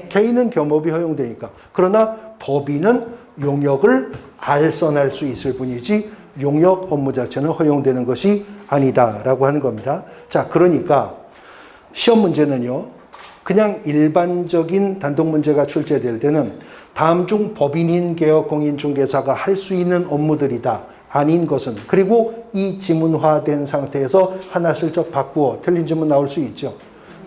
개인은 겸업이 허용되니까. 그러나 법인은 용역을 알선할 수 있을 뿐이지 용역 업무 자체는 허용되는 것이 아니다라고 하는 겁니다. 자, 그러니까 시험 문제는요, 그냥 일반적인 단독 문제가 출제될 때는 다음 중 법인인 개업 공인중개사가 할 수 있는 업무들이다. 아닌 것은, 그리고 이 지문화된 상태에서 하나 슬쩍 바꾸어 틀린 지문 나올 수 있죠.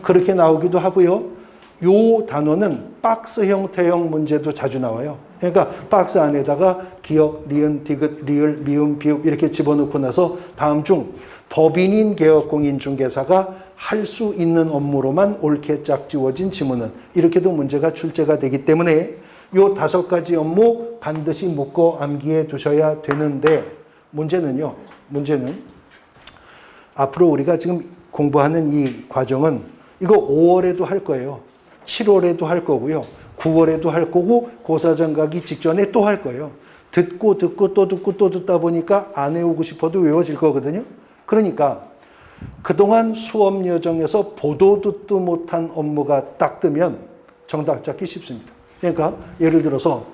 그렇게 나오기도 하고요. 요 단어는 박스 형태형 문제도 자주 나와요. 그러니까 박스 안에다가 기역, 리은, 디귿, 리을, 미음, 비읍 이렇게 집어넣고 나서 다음 중 법인인 개업공인중개사가 할 수 있는 업무로만 옳게 짝지워진 지문은, 이렇게도 문제가 출제가 되기 때문에 요 5가지 업무 반드시 묶어 암기해 두셔야 되는데, 문제는 앞으로 우리가 지금 공부하는 이 과정은 이거 5월에도 할 거예요. 7월에도 할 거고요. 9월에도 할 거고, 고사장 가기 직전에 또 할 거예요. 듣고 또 듣다 보니까 안 외우고 싶어도 외워질 거거든요. 그러니까 그동안 수업 여정에서 보도 듣도 못한 업무가 딱 뜨면 정답 잡기 쉽습니다. 그러니까 예를 들어서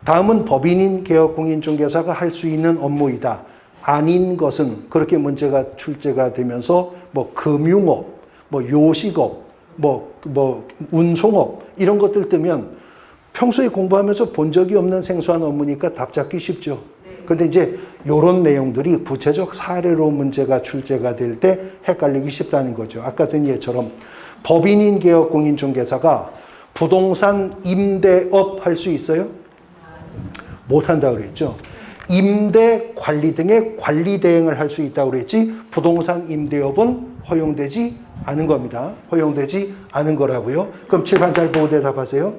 다음은 법인인 개업공인중개사가 할 수 있는 업무이다. 아닌 것은, 그렇게 문제가 출제가 되면서 뭐 금융업, 뭐 요식업, 뭐 운송업 이런 것들 뜨면 평소에 공부하면서 본 적이 없는 생소한 업무니까 답 잡기 쉽죠. 근데 이제 이런 내용들이 구체적 사례로 문제가 출제가 될 때 헷갈리기 쉽다는 거죠. 아까 든 예처럼 법인인 개업공인중개사가 부동산 임대업 할 수 있어요? 못한다고 그랬죠. 임대 관리 등의 관리 대행을 할 수 있다고 그랬지, 부동산 임대업은 허용되지 않은 겁니다. 허용되지 않은 거라고요. 그럼 칠판 잘 보고 대답하세요.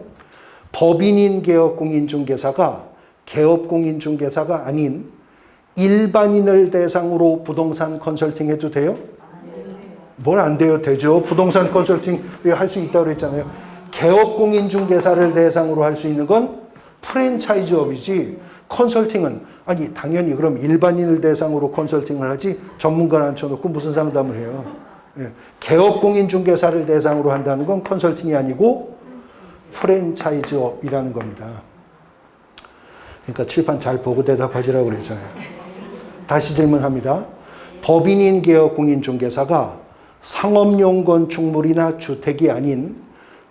법인인 개업공인중개사가 개업공인중개사가 아닌 일반인을 대상으로 부동산 컨설팅 해도 돼요? 뭘 안 돼요? 되죠. 부동산 컨설팅 할 수 있다고 그랬잖아요. 개업공인중개사를 대상으로 할 수 있는 건 프랜차이즈업이지, 컨설팅은, 아니 당연히 그럼 일반인을 대상으로 컨설팅을 하지 전문가를 앉혀놓고 무슨 상담을 해요. 개업공인중개사를 대상으로 한다는 건 컨설팅이 아니고 프랜차이즈업이라는 겁니다. 그러니까 칠판 잘 보고 대답하시라고 그랬잖아요. 다시 질문합니다. 법인인 개업공인중개사가 상업용 건축물이나 주택이 아닌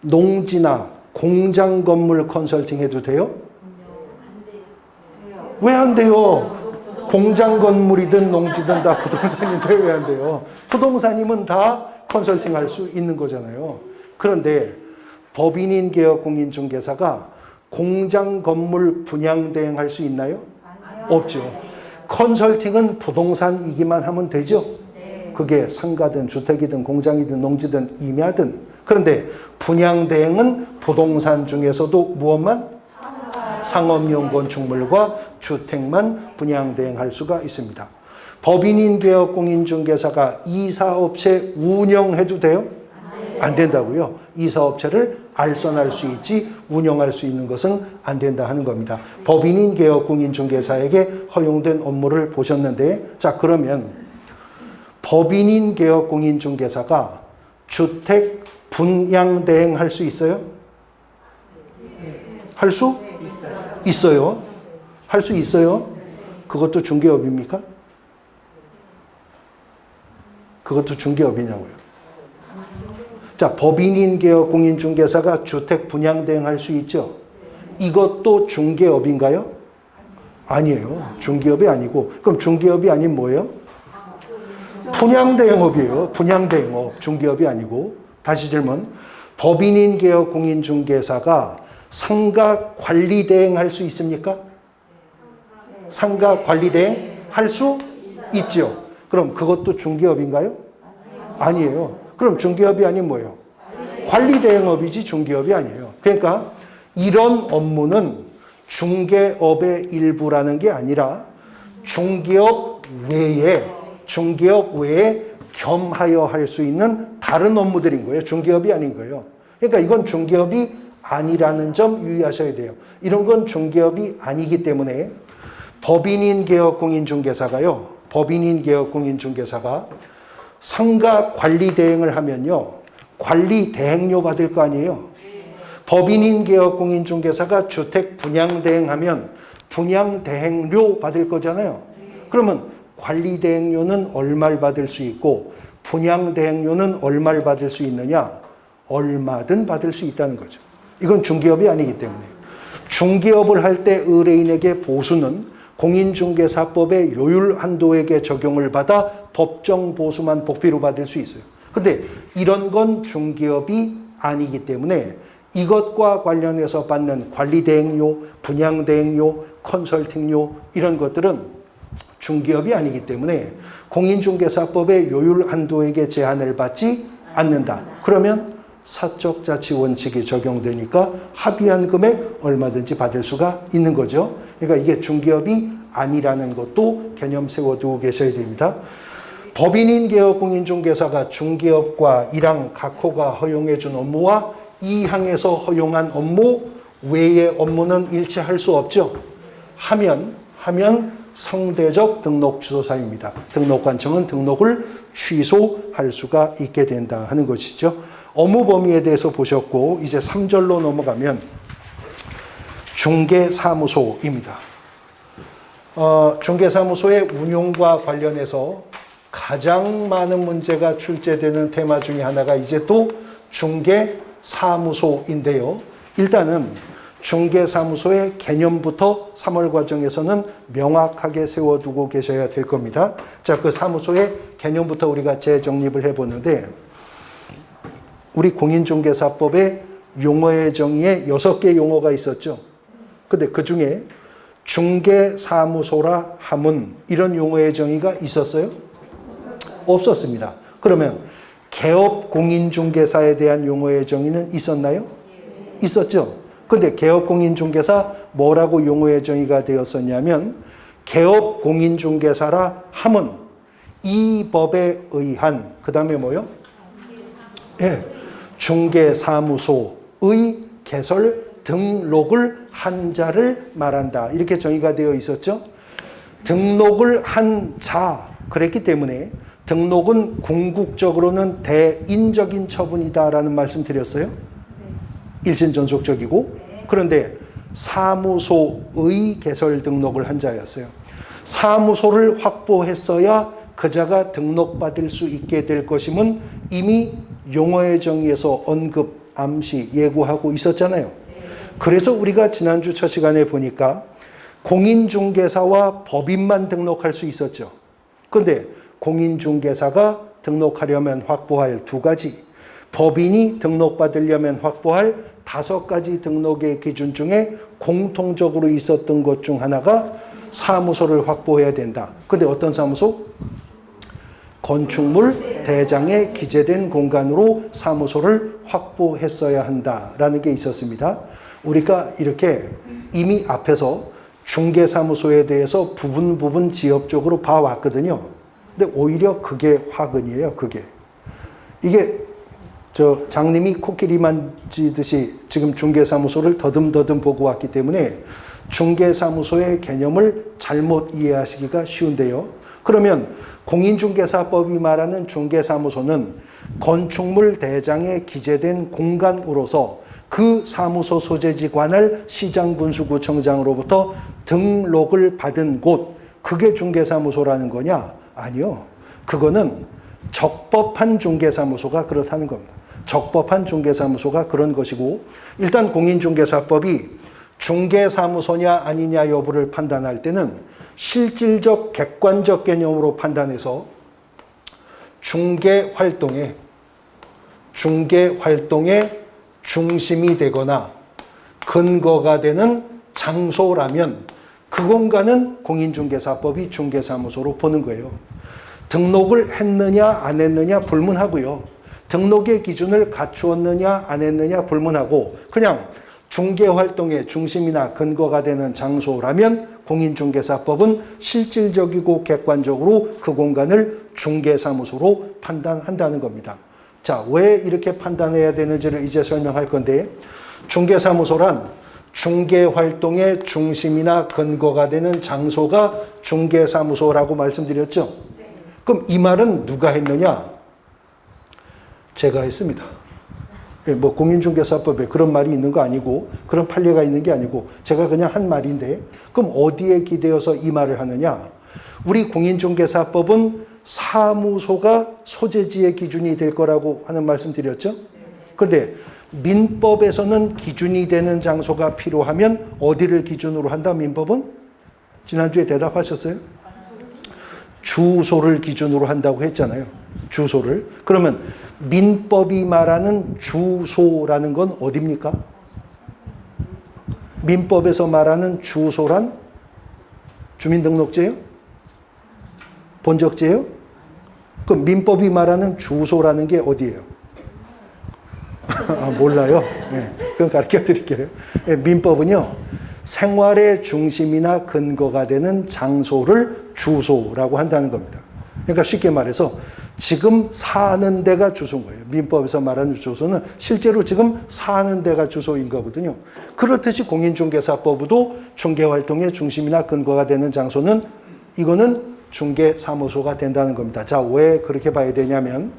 농지나 공장 건물 컨설팅 해도 돼요? 왜 안 돼요? 공장 건물이든 농지든 다 부동산인데 왜 안 돼요? 부동산이면 다 컨설팅 할 수 있는 거잖아요. 그런데 법인인 개업공인중개사가 공장 건물 분양 대행할 수 있나요? 없죠. 컨설팅은 부동산이기만 하면 되죠. 그게 상가든 주택이든 공장이든 농지든 임야든. 그런데 분양 대행은 부동산 중에서도 무엇만? 상업용 건축물과 주택만 분양 대행할 수가 있습니다. 법인인 개업공인중개사가 이 사업체 운영해도 돼요? 안 된다고요. 이 사업체를 알선할 수 있지 운영할 수 있는 것은 안 된다 하는 겁니다. 법인인 개업공인중개사에게 허용된 업무를 보셨는데, 자 그러면 법인인 개업공인중개사가 주택 분양 대행할 수 있어요? 할 수 있어요. 할 수 있어요. 그것도 중개업입니까? 그것도 중개업이냐고요. 자, 법인인 개업공인중개사가 주택 분양 대행할 수 있죠. 이것도 중개업인가요? 아니에요. 중개업이 아니고, 그럼 중개업이 아닌 뭐예요? 분양 대행업이에요. 분양 대행업. 중개업이 아니고. 다시 질문. 법인인 개업공인중개사가 상가 관리 대행할 수 있습니까? 상가 관리 대행 할 수 있죠. 그럼 그것도 중개업인가요? 아니에요. 그럼 중개업이 아닌 뭐예요? 관리 대행업이지 중개업이 아니에요. 그러니까 이런 업무는 중개업의 일부라는 게 아니라 중개업 외에 겸하여 할 수 있는 다른 업무들인 거예요. 중개업이 아닌 거예요. 그러니까 이건 중개업이 아니라는 점 유의하셔야 돼요. 이런 건 중개업이 아니기 때문에 법인인 개업공인중개사가요. 법인인 개업공인중개사가 상가 관리 대행을 하면요. 관리 대행료 받을 거 아니에요. 법인인 개업공인중개사가 주택 분양 대행하면 분양대행료 받을 거잖아요. 그러면 관리대행료는 얼마를 받을 수 있고 분양대행료는 얼마를 받을 수 있느냐? 얼마든 받을 수 있다는 거죠. 이건 중개업이 아니기 때문에. 중개업을 할 때 의뢰인에게 보수는 공인중개사법의 요율 한도액에 적용을 받아 법정 보수만 복비로 받을 수 있어요. 근데 이런 건 중개업이 아니기 때문에 이것과 관련해서 받는 관리대행료, 분양대행료, 컨설팅료 이런 것들은 중개업이 아니기 때문에 공인중개사법의 요율 한도액에 제한을 받지 않는다. 그러면 사적자치 원칙이 적용되니까 합의한 금액 얼마든지 받을 수가 있는 거죠. 그러니까 이게 중개업이 아니라는 것도 개념 세워두고 계셔야 됩니다. 법인인 개업 공인중개사가 중개업과 1항 각호가 허용해준 업무와 2항에서 허용한 업무 외의 업무는 일체할 수 없죠. 하면 상대적 등록 취소사유입니다. 등록관청은 등록을 취소할 수가 있게 된다 하는 것이죠. 업무 범위에 대해서 보셨고 이제 3절로 넘어가면 중개사무소입니다. 중개사무소의 운용과 관련해서 가장 많은 문제가 출제되는 테마 중에 하나가 이제 또 중개사무소인데요. 일단은 중개사무소의 개념부터 3월 과정에서는 명확하게 세워두고 계셔야 될 겁니다. 자, 그 사무소의 개념부터 우리가 재정립을 해보는데 우리 공인중개사법의 용어의 정의에 6개 용어가 있었죠. 근데 그 중에 중개사무소라 함은 이런 용어의 정의가 있었어요? 없었습니다. 그러면 개업 공인중개사에 대한 용어의 정의는 있었나요? 있었죠. 근데 개업 공인중개사 뭐라고 용어의 정의가 되었었냐면 개업 공인중개사라 함은 이 법에 의한 그 다음에 뭐요? 예, 중개사무소의 개설 등록을 한 자를 말한다. 이렇게 정의가 되어 있었죠. 등록을 한 자 그랬기 때문에 등록은 궁극적으로는 대인적인 처분이다라는 말씀 드렸어요. 일신전속적이고 그런데 사무소의 개설 등록을 한 자였어요. 사무소를 확보했어야 그자가 등록받을 수 있게 될 것임은 이미 용어의 정의에서 언급, 암시, 예고하고 있었잖아요. 그래서 우리가 지난주 첫 시간에 보니까 공인중개사와 법인만 등록할 수 있었죠. 그런데 공인중개사가 등록하려면 확보할 2가지, 법인이 등록받으려면 확보할 5가지 등록의 기준 중에 공통적으로 있었던 것 중 하나가 사무소를 확보해야 된다. 근데 어떤 사무소? 건축물 대장에 기재된 공간으로 사무소를 확보했어야 한다라는 게 있었습니다. 우리가 이렇게 이미 앞에서 중개사무소에 대해서 부분 지역적으로 봐왔거든요. 근데 오히려 그게 화근이에요. 그게. 이게 장님이 코끼리 만지듯이 지금 중개사무소를 더듬더듬 보고 왔기 때문에 중개사무소의 개념을 잘못 이해하시기가 쉬운데요. 그러면 공인중개사법이 말하는 중개사무소는 건축물 대장에 기재된 공간으로서 그 사무소 소재지 관할 시장군수구청장으로부터 등록을 받은 곳, 그게 중개사무소라는 거냐? 아니요. 그거는 적법한 중개사무소가 그렇다는 겁니다. 적법한 중개사무소가 그런 것이고, 일단 공인중개사법이 중개사무소냐 아니냐 여부를 판단할 때는 실질적 객관적 개념으로 판단해서 중개활동의 중심이 되거나 근거가 되는 장소라면 그 공간은 공인중개사법이 중개사무소로 보는 거예요. 등록을 했느냐 안 했느냐 불문하고요. 등록의 기준을 갖추었느냐 안 했느냐 불문하고 그냥 중개활동의 중심이나 근거가 되는 장소라면 공인중개사법은 실질적이고 객관적으로 그 공간을 중개사무소로 판단한다는 겁니다. 자, 왜 이렇게 판단해야 되는지를 이제 설명할 건데, 중개사무소란 중개활동의 중심이나 근거가 되는 장소가 중개사무소라고 말씀드렸죠? 그럼 이 말은 누가 했느냐? 제가 했습니다. 예, 뭐 공인중개사법에 그런 말이 있는 거 아니고 그런 판례가 있는 게 아니고 제가 그냥 한 말인데 그럼 어디에 기대어서 이 말을 하느냐? 우리 공인중개사법은 사무소가 소재지의 기준이 될 거라고 하는 말씀 드렸죠? 그런데 민법에서는 기준이 되는 장소가 필요하면 어디를 기준으로 한다? 민법은? 지난주에 대답하셨어요? 주소를 기준으로 한다고 했잖아요. 주소를. 그러면 민법이 말하는 주소라는 건 어디입니까? 민법에서 말하는 주소란 주민등록제요? 본적제요? 그럼 민법이 말하는 주소라는 게 어디예요? 아, 몰라요? 네, 그건 가르쳐 드릴게요. 네, 민법은요, 생활의 중심이나 근거가 되는 장소를 주소라고 한다는 겁니다. 그러니까 쉽게 말해서 지금 사는 데가 주소인 거예요. 민법에서 말하는 주소는 실제로 지금 사는 데가 주소인 거거든요. 그렇듯이 공인중개사법도 중개활동의 중심이나 근거가 되는 장소는 이거는 중개사무소가 된다는 겁니다. 자, 왜 그렇게 봐야 되냐면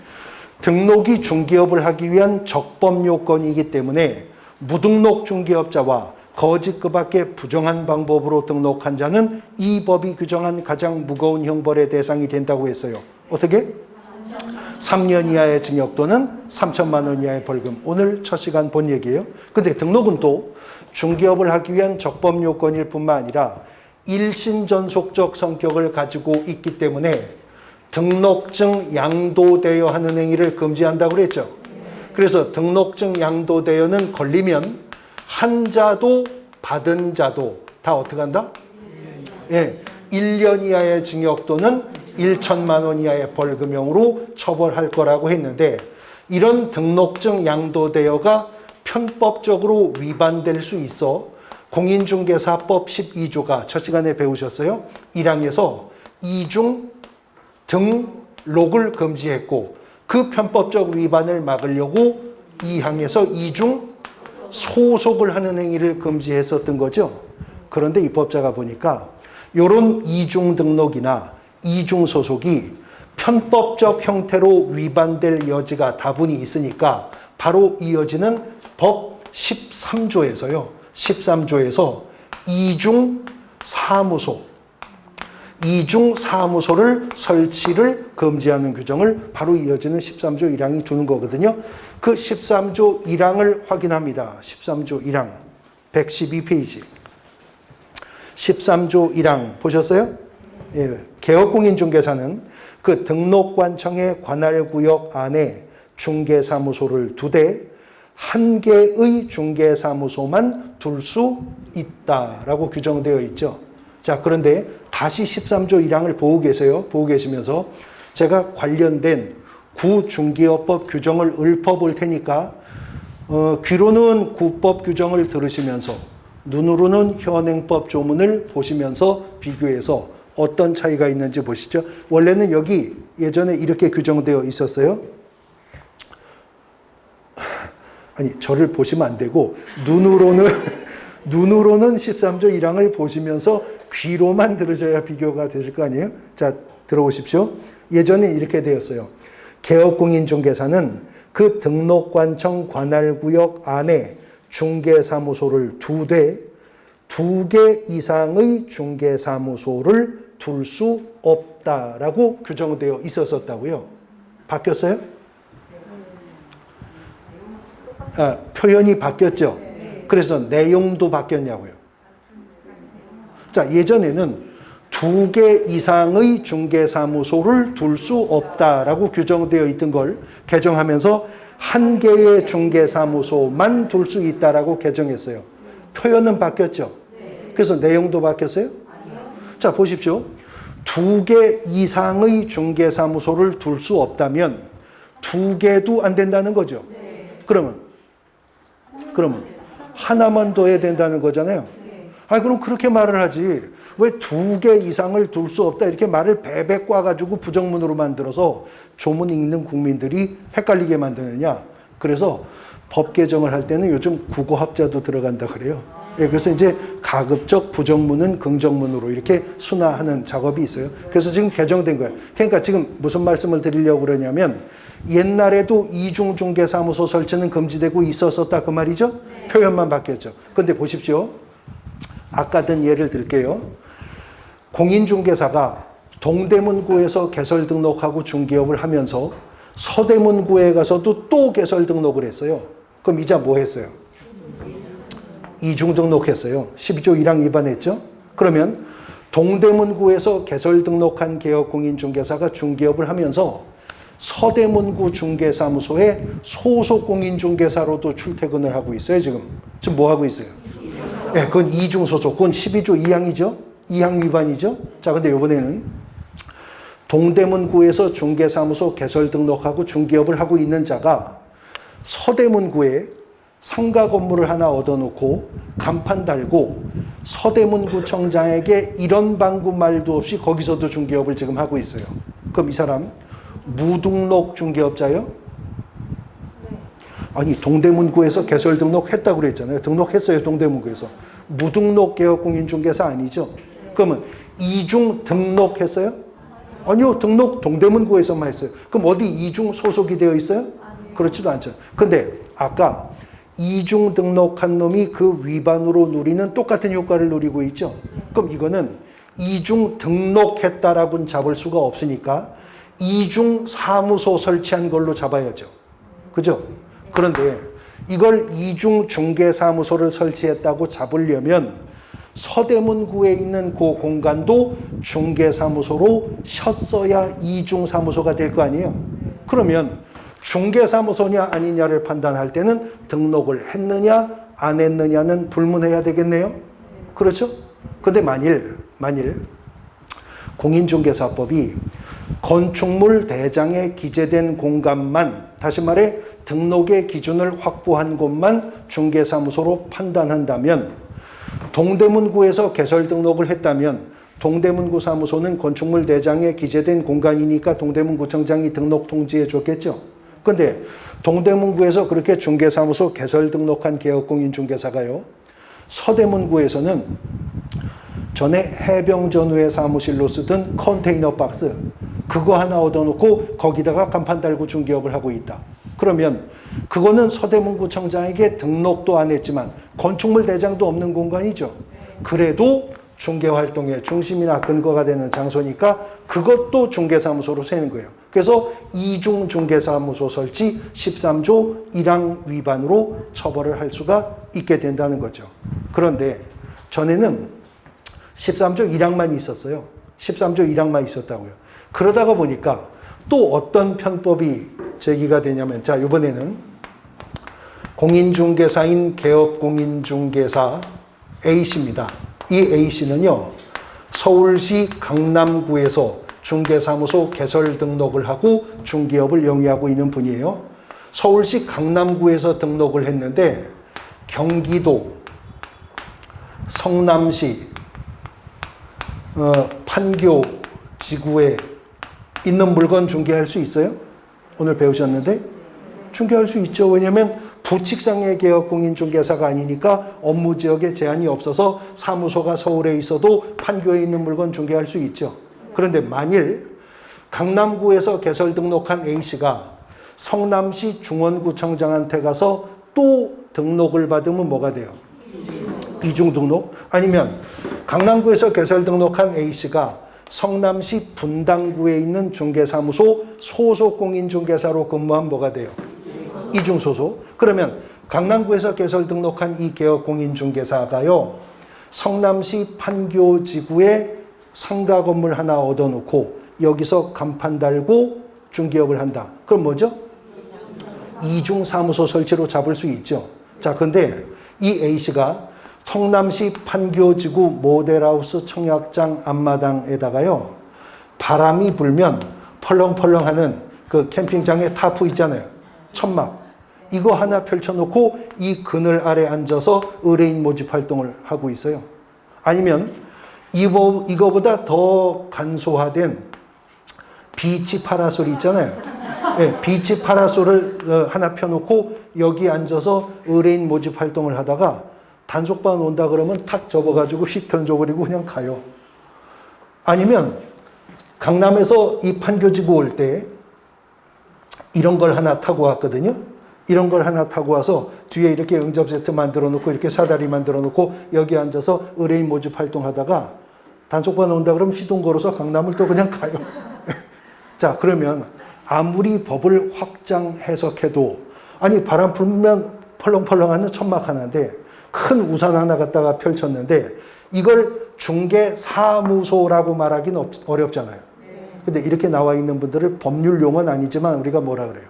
등록이 중개업을 하기 위한 적법 요건이기 때문에 무등록 중개업자와 거짓 그 밖에 부정한 방법으로 등록한 자는 이 법이 규정한 가장 무거운 형벌의 대상이 된다고 했어요. 어떻게? 3년 이하의 징역 또는 3천만 원 이하의 벌금. 오늘 첫 시간 본 얘기예요. 근데 등록은 또 중개업을 하기 위한 적법 요건일 뿐만 아니라 일신전속적 성격을 가지고 있기 때문에 등록증 양도되어 하는 행위를 금지한다고 그랬죠. 그래서 등록증 양도되어는 걸리면 한 자도 받은 자도 다 어떻게 한다? 예, 1년 이하의 징역 또는 1천만 원 이하의 벌금형으로 처벌할 거라고 했는데 이런 등록증 양도되어가 편법적으로 위반될 수 있어 공인중개사법 12조가 첫 시간에 배우셨어요? 1항에서 이중 등록을 금지했고 그 편법적 위반을 막으려고 2항에서 이중 소속을 하는 행위를 금지했었던 거죠. 그런데 입법자가 보니까 이런 이중 등록이나 이중 소속이 편법적 형태로 위반될 여지가 다분히 있으니까 바로 이 여지는 법 13조에서요. 13조에서 이중 사무소를 설치를 금지하는 규정을 바로 이어지는 13조 1항이 주는 거거든요. 그 13조 1항을 확인합니다. 13조 1항 112페이지 13조 1항 보셨어요? 예, 개업공인중개사는 그 등록관청의 관할구역 안에 중개사무소를 2대, 1개의 중개사무소만 둘 수 있다라고 규정되어 있죠. 자, 그런데 다시 13조 1항을 보고 계세요. 보고 계시면서 제가 관련된 구중개업법 규정을 읊어볼 테니까 귀로는 구법 규정을 들으시면서 눈으로는 현행법 조문을 보시면서 비교해서 어떤 차이가 있는지 보시죠. 원래는 여기 예전에 이렇게 규정되어 있었어요. 아니, 저를 보시면 안 되고 눈으로는 13조 1항을 보시면서 귀로만 들으셔야 비교가 되실 거 아니에요? 자, 들어보십시오. 예전에 이렇게 되었어요. 개업공인중개사는 그 등록관청 관할구역 안에 중개사무소를 2대, 2개 이상의 중개사무소를 둘 수 없다라고 규정되어 있었다고요. 바뀌었어요? 아, 표현이 바뀌었죠. 그래서 내용도 바뀌었냐고요. 자, 예전에는 2개 이상의 중개사무소를 둘 수 없다라고 규정되어 있던 걸 개정하면서 1개의 중개사무소만 둘 수 있다라고 개정했어요. 표현은 바뀌었죠. 그래서 내용도 바뀌었어요? 자, 보십시오. 2개 이상의 중개사무소를 둘 수 없다면 2개도 안 된다는 거죠. 그러면 하나만 둬야 된다는 거잖아요. 아, 그럼 그렇게 말을 하지. 왜 2개 이상을 둘 수 없다 이렇게 말을 베베 꽈가지고 부정문으로 만들어서 조문 읽는 국민들이 헷갈리게 만드느냐. 그래서 법 개정을 할 때는 요즘 국어학자도 들어간다 그래요. 예, 그래서 이제 가급적 부정문은 긍정문으로 이렇게 순화하는 작업이 있어요. 그래서 지금 개정된 거예요. 그러니까 지금 무슨 말씀을 드리려고 그러냐면 옛날에도 이중중개사무소 설치는 금지되고 있었었다 그 말이죠? 네. 표현만 바뀌었죠. 근데 보십시오. 아까 든 예를 들게요. 공인중개사가 동대문구에서 개설 등록하고 중개업을 하면서 서대문구에 가서도 또 개설 등록을 했어요. 그럼 이자 뭐 했어요? 이중 등록했어요. 12조 1항 위반했죠? 그러면 동대문구에서 개설 등록한 개업공인중개사가 중개업을 하면서 서대문구 중개사무소에 소속 공인중개사로도 출퇴근을 하고 있어요. 지금 뭐 하고 있어요? 네, 그건 이중 소속. 그건 12조 2항이죠? 2항 위반이죠? 자, 근데 이번에는 동대문구에서 중개사무소 개설 등록하고 중개업을 하고 있는 자가 서대문구에 상가 건물을 하나 얻어놓고 간판 달고 서대문구청장에게 이런 방구 말도 없이 거기서도 중개업을 지금 하고 있어요. 그럼 이 사람 무등록 중개업자요? 아니 동대문구에서 개설 등록했다고 그랬잖아요. 등록했어요. 동대문구에서. 무등록 개업공인중개사 아니죠? 그러면 이중 등록했어요? 아니요. 등록 동대문구에서만 했어요. 그럼 어디 이중 소속이 되어 있어요? 그렇지도 않죠. 근데 아까 이중 등록한 놈이 그 위반으로 누리는 똑같은 효과를 누리고 있죠. 그럼 이거는 이중 등록했다라고는 잡을 수가 없으니까 이중 사무소 설치한 걸로 잡아야죠. 그죠? 그런데 이걸 이중 중개사무소를 설치했다고 잡으려면 서대문구에 있는 그 공간도 중개사무소로 셨어야 이중 사무소가 될 거 아니에요. 그러면 중개사무소냐 아니냐를 판단할 때는 등록을 했느냐 안 했느냐는 불문해야 되겠네요. 그렇죠? 근데 만일 공인중개사법이 건축물 대장에 기재된 공간만, 다시 말해 등록의 기준을 확보한 곳만 중개사무소로 판단한다면 동대문구에서 개설 등록을 했다면 동대문구 사무소는 건축물 대장에 기재된 공간이니까 동대문구청장이 등록 통지해 줬겠죠. 근데 동대문구에서 그렇게 중개사무소 개설 등록한 개업공인중개사가요, 서대문구에서는 전에 해병전후회 사무실로 쓰던 컨테이너 박스 그거 하나 얻어놓고 거기다가 간판 달고 중개업을 하고 있다. 그러면 그거는 서대문구청장에게 등록도 안 했지만 건축물 대장도 없는 공간이죠. 그래도 중개활동의 중심이나 근거가 되는 장소니까 그것도 중개사무소로 세는 거예요. 그래서 이중 중개사무소 설치 13조 1항 위반으로 처벌을 할 수가 있게 된다는 거죠. 그런데 전에는 13조 1항만 있었어요. 13조 1항만 있었다고요. 그러다가 보니까 또 어떤 편법이 제기가 되냐면, 자, 이번에는 공인중개사인 개업공인중개사 A씨입니다. 이 A씨는요, 서울시 강남구에서 중개사무소 개설 등록을 하고 중개업을 영위하고 있는 분이에요. 서울시 강남구에서 등록을 했는데 경기도 성남시 판교 지구에 있는 물건 중개할 수 있어요? 오늘 배우셨는데? 중개할 수 있죠. 왜냐하면 부칙상의 개업공인중개사가 아니니까 업무 지역에 제한이 없어서 사무소가 서울에 있어도 판교에 있는 물건 중개할 수 있죠. 그런데 만일 강남구에서 개설 등록한 A씨가 성남시 중원구청장한테 가서 또 등록을 받으면 뭐가 돼요? 이중 등록? 아니면 강남구에서 개설 등록한 A씨가 성남시 분당구에 있는 중개사무소 소속 공인중개사로 근무하면 뭐가 돼요? 이중소속. 그러면 강남구에서 개설 등록한 이 개업공인중개사가요, 성남시 판교지구에 상가 건물 하나 얻어놓고 여기서 간판 달고 중개업을 한다. 그럼 뭐죠? 이중사무소 설치로 잡을 수 있죠. 자, 근데 이 A씨가 성남시 판교지구 모델하우스 청약장 앞마당에다가요, 바람이 불면 펄렁펄렁하는 그 캠핑장의 타프 있잖아요. 천막. 이거 하나 펼쳐놓고 이 그늘 아래 앉아서 의뢰인 모집 활동을 하고 있어요. 아니면 이거보다 더 간소화된 비치 파라솔 있잖아요. 네, 비치 파라솔을 하나 펴놓고 여기 앉아서 의뢰인 모집 활동을 하다가 단속반 온다 그러면 탁 접어가지고 휙 던져버리고 그냥 가요. 아니면 강남에서 이 판교지구 올 때 이런 걸 하나 타고 왔거든요. 이런 걸 하나 타고 와서 뒤에 이렇게 응접 세트 만들어 놓고 이렇게 사다리 만들어 놓고 여기 앉아서 의뢰인 모집 활동하다가 단속반 온다 그러면 시동 걸어서 강남을 또 그냥 가요. 자, 그러면 아무리 법을 확장 해석해도 아니 바람 불면 펄렁펄렁하는 천막 하나인데 큰 우산 하나 갖다가 펼쳤는데 이걸 중개사무소라고 말하기는 어렵잖아요. 근데 이렇게 나와 있는 분들을 법률 용어는 아니지만 우리가 뭐라 그래요?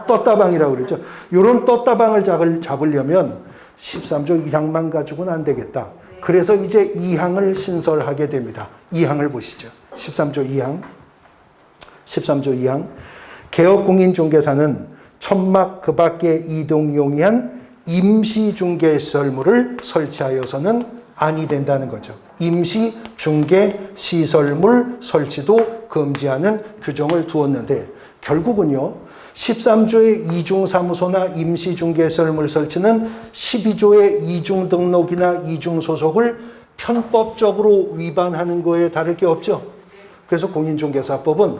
떴다방이라고 그러죠. 이런 떴다방을 잡으려면 13조 1항만 가지고는 안 되겠다. 그래서 이제 2항을 신설하게 됩니다. 2항을 보시죠. 13조 2항. 13조 2항. 개업공인중개사는 천막 그 밖에 이동 용이한 임시중개시설물을 설치하여서는 아니 된다는 거죠. 임시중개시설물 설치도 금지하는 규정을 두었는데 결국은요. 13조의 이중사무소나 임시중개시설물 설치는 12조의 이중등록이나 이중소속을 편법적으로 위반하는 거에 다를 게 없죠. 그래서 공인중개사법은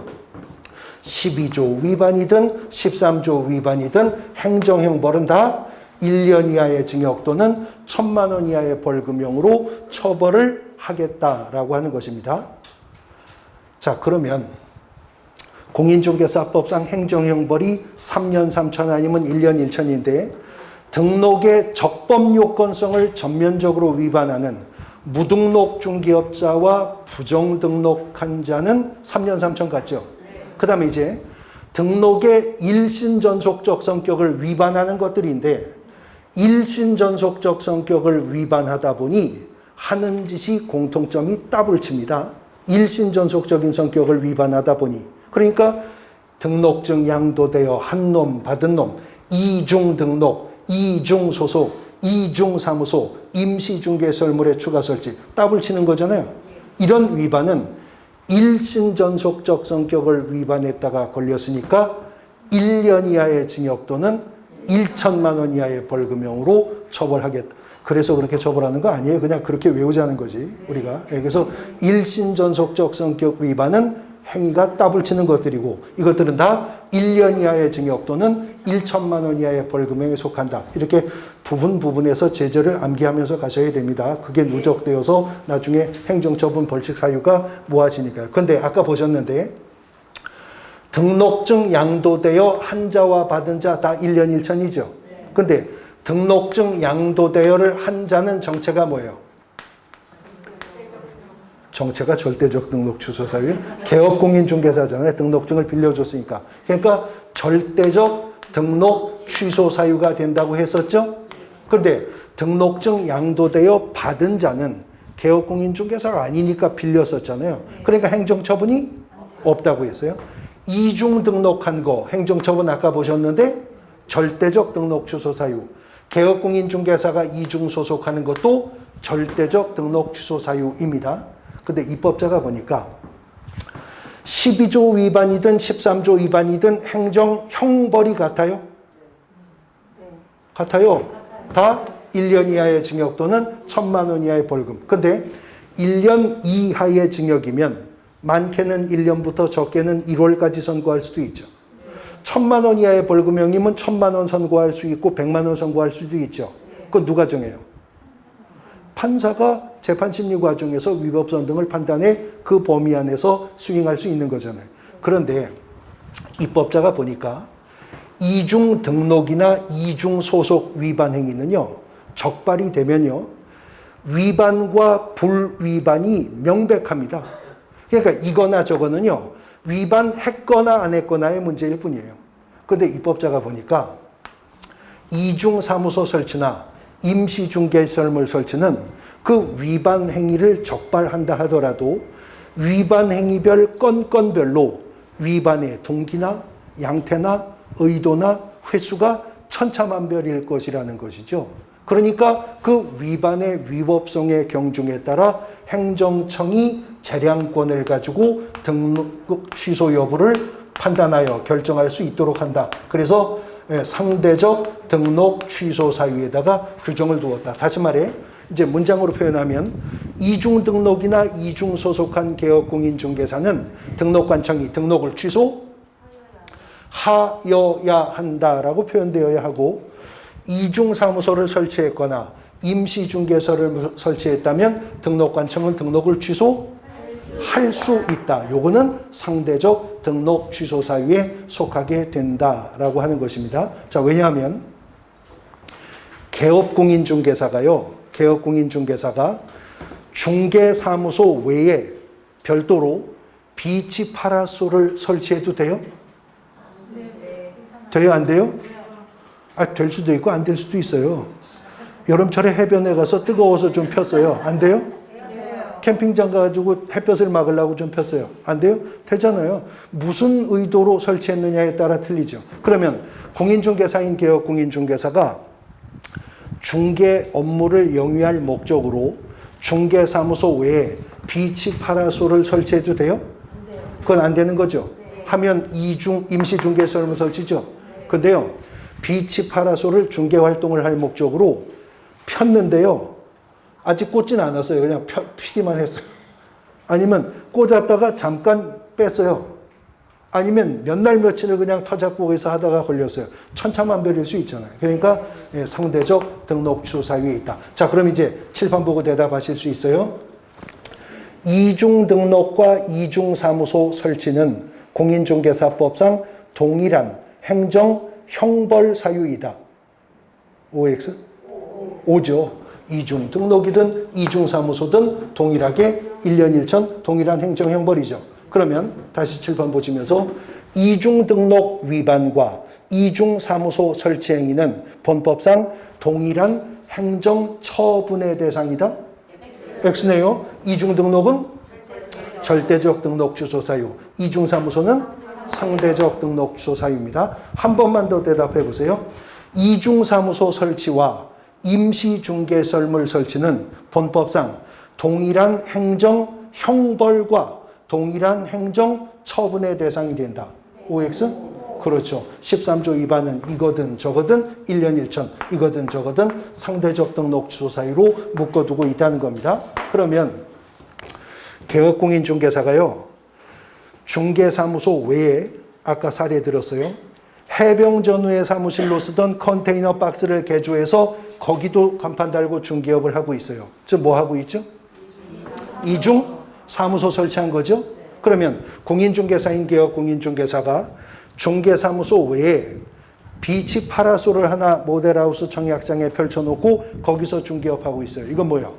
12조 위반이든 13조 위반이든 행정형벌은 다 1년 이하의 징역 또는 1,000만 원 이하의 벌금형으로 처벌을 하겠다라고 하는 것입니다. 자, 그러면 공인중개사법상 행정형벌이 3년 3천 아니면 1년 1천인데 등록의 적법 요건성을 전면적으로 위반하는 무등록 중개업자와 부정등록한 자는 3년 3천 같죠. 그 다음에 이제 등록의 일신전속적 성격을 위반하는 것들인데 일신전속적 성격을 위반하다 보니 하는 짓이 공통점이 따블 칩니다. 일신전속적인 성격을 위반하다 보니 그러니까 등록증 양도되어 한 놈 받은 놈, 이중 등록, 이중 소속, 이중 사무소, 임시중개설물의 추가 설치 따블 치는 거잖아요. 이런 위반은 일신전속적 성격을 위반했다가 걸렸으니까 1년 이하의 징역 또는 1천만 원 이하의 벌금형으로 처벌하겠다. 그래서 그렇게 처벌하는 거 아니에요. 그냥 그렇게 외우자는 거지 우리가. 그래서 일신전속적 성격 위반은 행위가 따블 치는 것들이고 이것들은 다 1년 이하의 징역 또는 1천만 원 이하의 벌금형에 속한다. 이렇게 부분에서 제재를 암기하면서 가셔야 됩니다. 그게 누적되어서 나중에 행정처분 벌칙 사유가 모아지니까요. 그런데 아까 보셨는데 등록증 양도되어 한 자와 받은 자 다 1년 1천이죠. 그런데 등록증 양도되어를 한 자는 정체가 뭐예요? 정체가 절대적 등록 취소 사유. 개업공인중개사잖아요. 등록증을 빌려줬으니까. 그러니까 절대적 등록 취소 사유가 된다고 했었죠. 그런데 등록증 양도되어 받은 자는 개업공인중개사가 아니니까 빌렸었잖아요. 그러니까 행정처분이 없다고 했어요. 이중 등록한 거 행정처분 아까 보셨는데 절대적 등록 취소 사유. 개업공인중개사가 이중 소속하는 것도 절대적 등록 취소 사유입니다. 근데 입법자가 보니까 12조 위반이든 13조 위반이든 행정형벌이 같아요? 같아요. 다 1년 이하의 징역 또는 1,000만 원 이하의 벌금. 근데 1년 이하의 징역이면 많게는 1년부터 적게는 1월까지 선고할 수도 있죠. 1,000만 원 이하의 벌금형이면 1,000만 원 선고할 수 있고 100만 원 선고할 수도 있죠. 그건 누가 정해요? 판사가 재판심리 과정에서 위법성 등을 판단해 그 범위 안에서 수행할 수 있는 거잖아요. 그런데 입법자가 보니까 이중 등록이나 이중 소속 위반 행위는요. 적발이 되면요. 위반과 불위반이 명백합니다. 그러니까 이거나 저거는요. 위반했거나 안 했거나의 문제일 뿐이에요. 그런데 입법자가 보니까 이중 사무소 설치나 임시중개시설물 설치는 그 위반 행위를 적발한다 하더라도 위반 행위별 건별로 위반의 동기나 양태나 의도나 횟수가 천차만별일 것이라는 것이죠. 그러니까 그 위반의 위법성의 경중에 따라 행정청이 재량권을 가지고 등록 취소 여부를 판단하여 결정할 수 있도록 한다. 그래서 상대적 등록 취소 사유에다가 규정을 두었다. 다시 말해 이제 문장으로 표현하면 이중 등록이나 이중 소속한 개업공인중개사는 등록관청이 등록을 취소하여야 하여야 한다라고 표현되어야 하고, 이중사무소를 설치했거나 임시중개소를 설치했다면 등록관청은 등록을 취소할 수 있다. 요거는 상대적 등록 취소 사유에 속하게 된다라고 하는 것입니다. 자, 왜냐하면 개업공인중개사가요, 개업공인중개사가 중개사무소 외에 별도로 비치 파라솔을 설치해도 돼요? 돼요? 안 돼요? 될 수도 있고 안 될 수도 있어요. 여름철에 해변에 가서 뜨거워서 좀 폈어요. 안 돼요? 캠핑장 가가지고 햇볕을 막으려고 좀 폈어요. 안 돼요? 되잖아요. 무슨 의도로 설치했느냐에 따라 틀리죠. 그러면 공인중개사인 개업공인중개사가 중개 업무를 영위할 목적으로 중개사무소 외에 비치 파라솔을 설치해도 돼요? 그건 안 되는 거죠. 하면 임시중개소를 설치죠. 근데요, 비치 파라솔을 중개활동을 할 목적으로 폈는데요, 아직 꽂진 않았어요. 그냥 피기만 했어요. 아니면 꽂았다가 잠깐 뺐어요. 아니면 몇 날 며칠을 그냥 터잡고에서 하다가 걸렸어요. 천차만별일 수 있잖아요. 그러니까 상대적 등록 취소 사유에 있다. 자, 그럼 이제 칠판 보고 대답하실 수 있어요? 이중 등록과 이중 사무소 설치는 공인중개사법상 동일한 행정 형벌 사유이다. OX? 오죠. 이중 등록이든 이중 사무소든 동일하게 1년 1천 동일한 행정 형벌이죠. 그러면 다시 칠판 보시면서 이중 등록 위반과 이중 사무소 설치 행위는 본법상 동일한 행정 처분의 대상이다. X네요. 이중 등록은 절대적 등록 취소 사유, 이중 사무소는 상대적 등록 취소 사유입니다. 한 번만 더 대답해 보세요. 이중 사무소 설치와 임시중개설물 설치는 본법상 동일한 행정 형벌과 동일한 행정 처분의 대상이 된다. OX? 그렇죠. 13조 위반은 이거든 저거든 1년 1천 이거든 저거든 상대적 등록 취소 사유로 묶어두고 있다는 겁니다. 그러면 개업공인중개사가요, 중개사무소 외에 아까 사례 들었어요. 해병 전후의 사무실로 쓰던 컨테이너 박스를 개조해서 거기도 간판 달고 중개업을 하고 있어요. 즉 뭐 하고 있죠? 이중 사무소 설치한 거죠. 그러면 공인중개사인 개업공인중개사가 중개사무소 외에 비치 파라솔을 하나 모델하우스 청약장에 펼쳐놓고 거기서 중개업하고 있어요. 이건 뭐예요?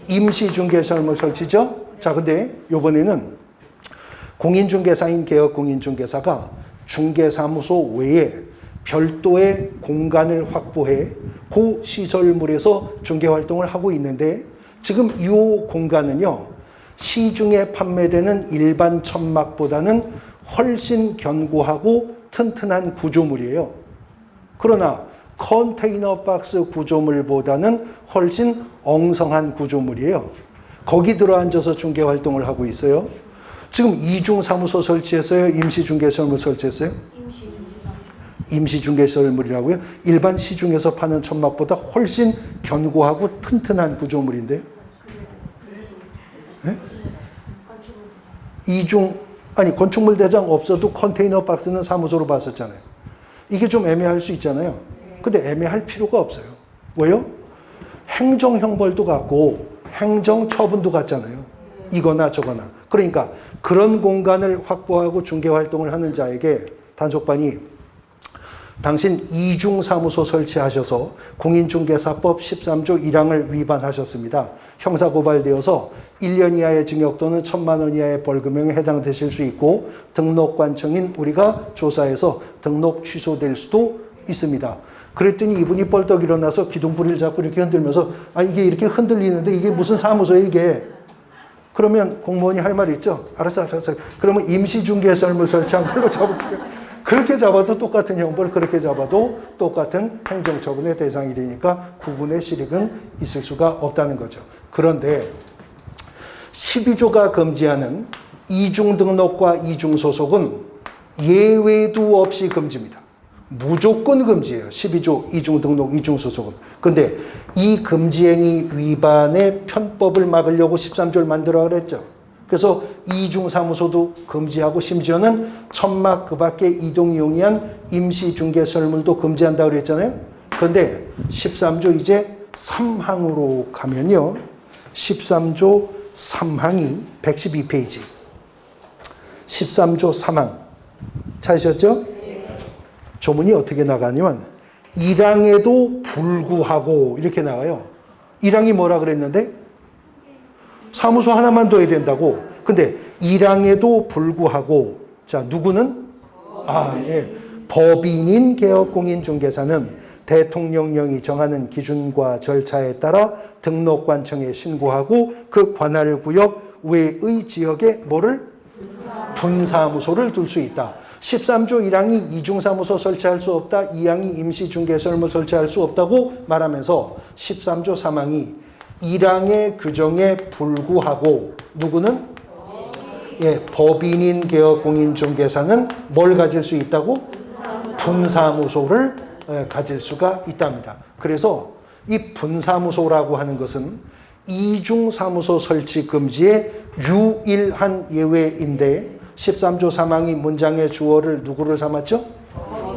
임시중개설물 설치죠. 자, 근데 이번에는 공인중개사인 개업공인중개사가 중개사무소 외에 별도의 공간을 확보해 그 시설물에서 중개활동을 하고 있는데, 지금 이 공간은요, 시중에 판매되는 일반 천막보다는 훨씬 견고하고 튼튼한 구조물이에요. 그러나 컨테이너 박스 구조물보다는 훨씬 엉성한 구조물이에요. 거기 들어앉아서 중개활동을 하고 있어요. 지금 이중 사무소 설치했어요? 임시중개설물 설치했어요? 임시중개설물이라고요? 일반 시중에서 파는 천막보다 훨씬 견고하고 튼튼한 구조물인데요. 네? 건축물 대장 없어도 컨테이너 박스는 사무소로 봤었잖아요. 이게 좀 애매할 수 있잖아요. 근데 애매할 필요가 없어요. 왜요? 행정형벌도 같고 행정처분도 같잖아요. 이거나 저거나. 그러니까 그런 공간을 확보하고 중개활동을 하는 자에게 단속반이 당신 이중사무소 설치하셔서 공인중개사법 13조 1항을 위반하셨습니다. 형사고발되어서 1년 이하의 징역 또는 1,000만 원 이하의 벌금형에 해당되실 수 있고, 등록관청인 우리가 조사해서 등록 취소될 수도 있습니다. 그랬더니 이분이 뻘떡 일어나서 기둥뿌리를 잡고 이렇게 흔들면서 이게 이렇게 흔들리는데 이게 무슨 사무소예요 이게? 그러면 공무원이 할 말이 있죠. 알았어. 그러면 임시중개설물 설치한 걸로 잡을게요. 그렇게 잡아도 똑같은 형벌, 그렇게 잡아도 똑같은 행정처분의 대상이 되니까 구분의 실익은 있을 수가 없다는 거죠. 그런데 12조가 금지하는 이중등록과 이중소속은 예외도 없이 금지입니다. 무조건 금지예요. 12조 이중등록, 이중소속은. 근데 이 금지행위 위반의 편법을 막으려고 13조를 만들어 그랬죠. 그래서 이중사무소도 금지하고 심지어는 천막 그 밖에 이동이 용이한 임시중개설물도 금지한다고 그랬잖아요. 그런데 13조 이제 3항으로 가면요. 13조 3항이 112페이지. 13조 3항. 찾으셨죠? 조문이 어떻게 나가냐면 1항에도 불구하고 이렇게 나가요. 1항이 뭐라 그랬는데? 사무소 하나만 둬야 된다고. 근데 1항에도 불구하고 자 누구는? 법인인 개업공인중개사는 대통령령이 정하는 기준과 절차에 따라 등록관청에 신고하고 그 관할구역 외의 지역에 뭐를? 분사무소를 둘 수 있다. 13조 1항이 이중사무소 설치할 수 없다. 2항이 임시중개설물 설치할 수 없다고 말하면서 13조 3항이 1항의 규정에 불구하고 누구는? 법인인 개업공인중개사는 뭘 가질 수 있다고? 분사무소를 가질 수가 있답니다. 그래서 이 분사무소라고 하는 것은 이중사무소 설치 금지의 유일한 예외인데 13조 3항이 문장의 주어를 누구를 삼았죠?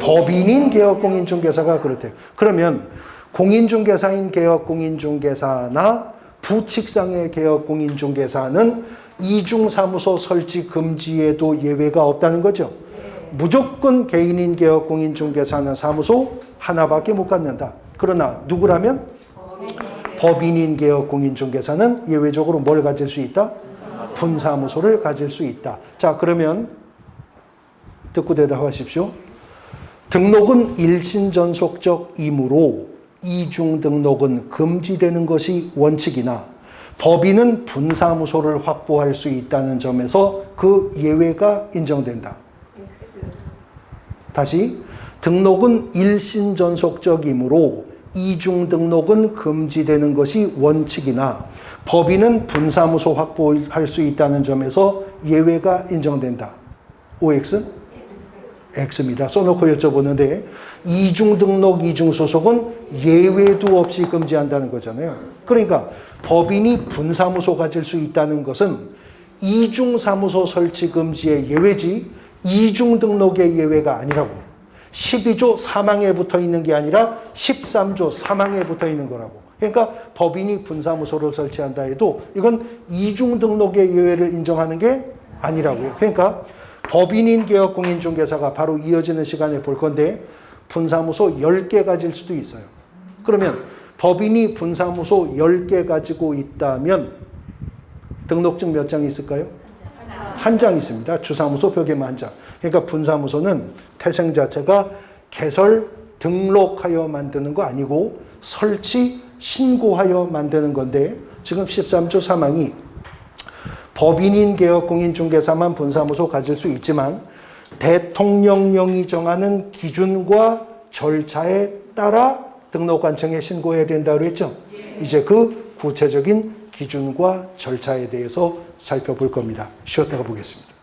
법인인 개업공인중개사가 그렇대요. 그러면 공인중개사인 개업공인중개사나 부칙상의 개업공인중개사는 이중사무소 설치 금지에도 예외가 없다는 거죠. 무조건 개인인 개업공인중개사는 사무소 하나밖에 못 갖는다. 그러나 누구라면? 법인인 개업공인중개사는 예외적으로 뭘 가질 수 있다? 분사무소를 가질 수 있다. 자, 그러면 듣고 대답하십시오. 등록은 일신전속적이므로 이중 등록은 금지되는 것이 원칙이나 법인은 분사무소를 확보할 수 있다는 점에서 그 예외가 인정된다. 다시, 등록은 일신전속적이므로 이중 등록은 금지되는 것이 원칙이나 법인은 분사무소 확보할 수 있다는 점에서 예외가 인정된다. OX? X입니다. 써놓고 여쭤보는데 이중 등록, 이중 소속은 예외도 없이 금지한다는 거잖아요. 그러니까 법인이 분사무소 가질 수 있다는 것은 이중 사무소 설치 금지의 예외지 이중 등록의 예외가 아니라고. 12조 3항에 붙어 있는 게 아니라 13조 3항에 붙어 있는 거라고. 그러니까 법인이 분사무소를 설치한다 해도 이건 이중 등록의 예외를 인정하는 게 아니라고요. 그러니까 법인인 개업공인중개사가 바로 이어지는 시간에 볼 건데 분사무소 10개 가질 수도 있어요. 그러면 법인이 분사무소 10개 가지고 있다면 등록증 몇 장 있을까요? 한 장 있습니다. 주사무소 벽에만 한 장. 그러니까 분사무소는 태생 자체가 개설, 등록하여 만드는 거 아니고 설치, 신고하여 만드는 건데 지금 13조 3항이 법인인 개업공인중개사만 분사무소 가질 수 있지만 대통령령이 정하는 기준과 절차에 따라 등록관청에 신고해야 된다고 했죠. 이제 그 구체적인 기준과 절차에 대해서 살펴볼 겁니다. 쉬었다가 보겠습니다.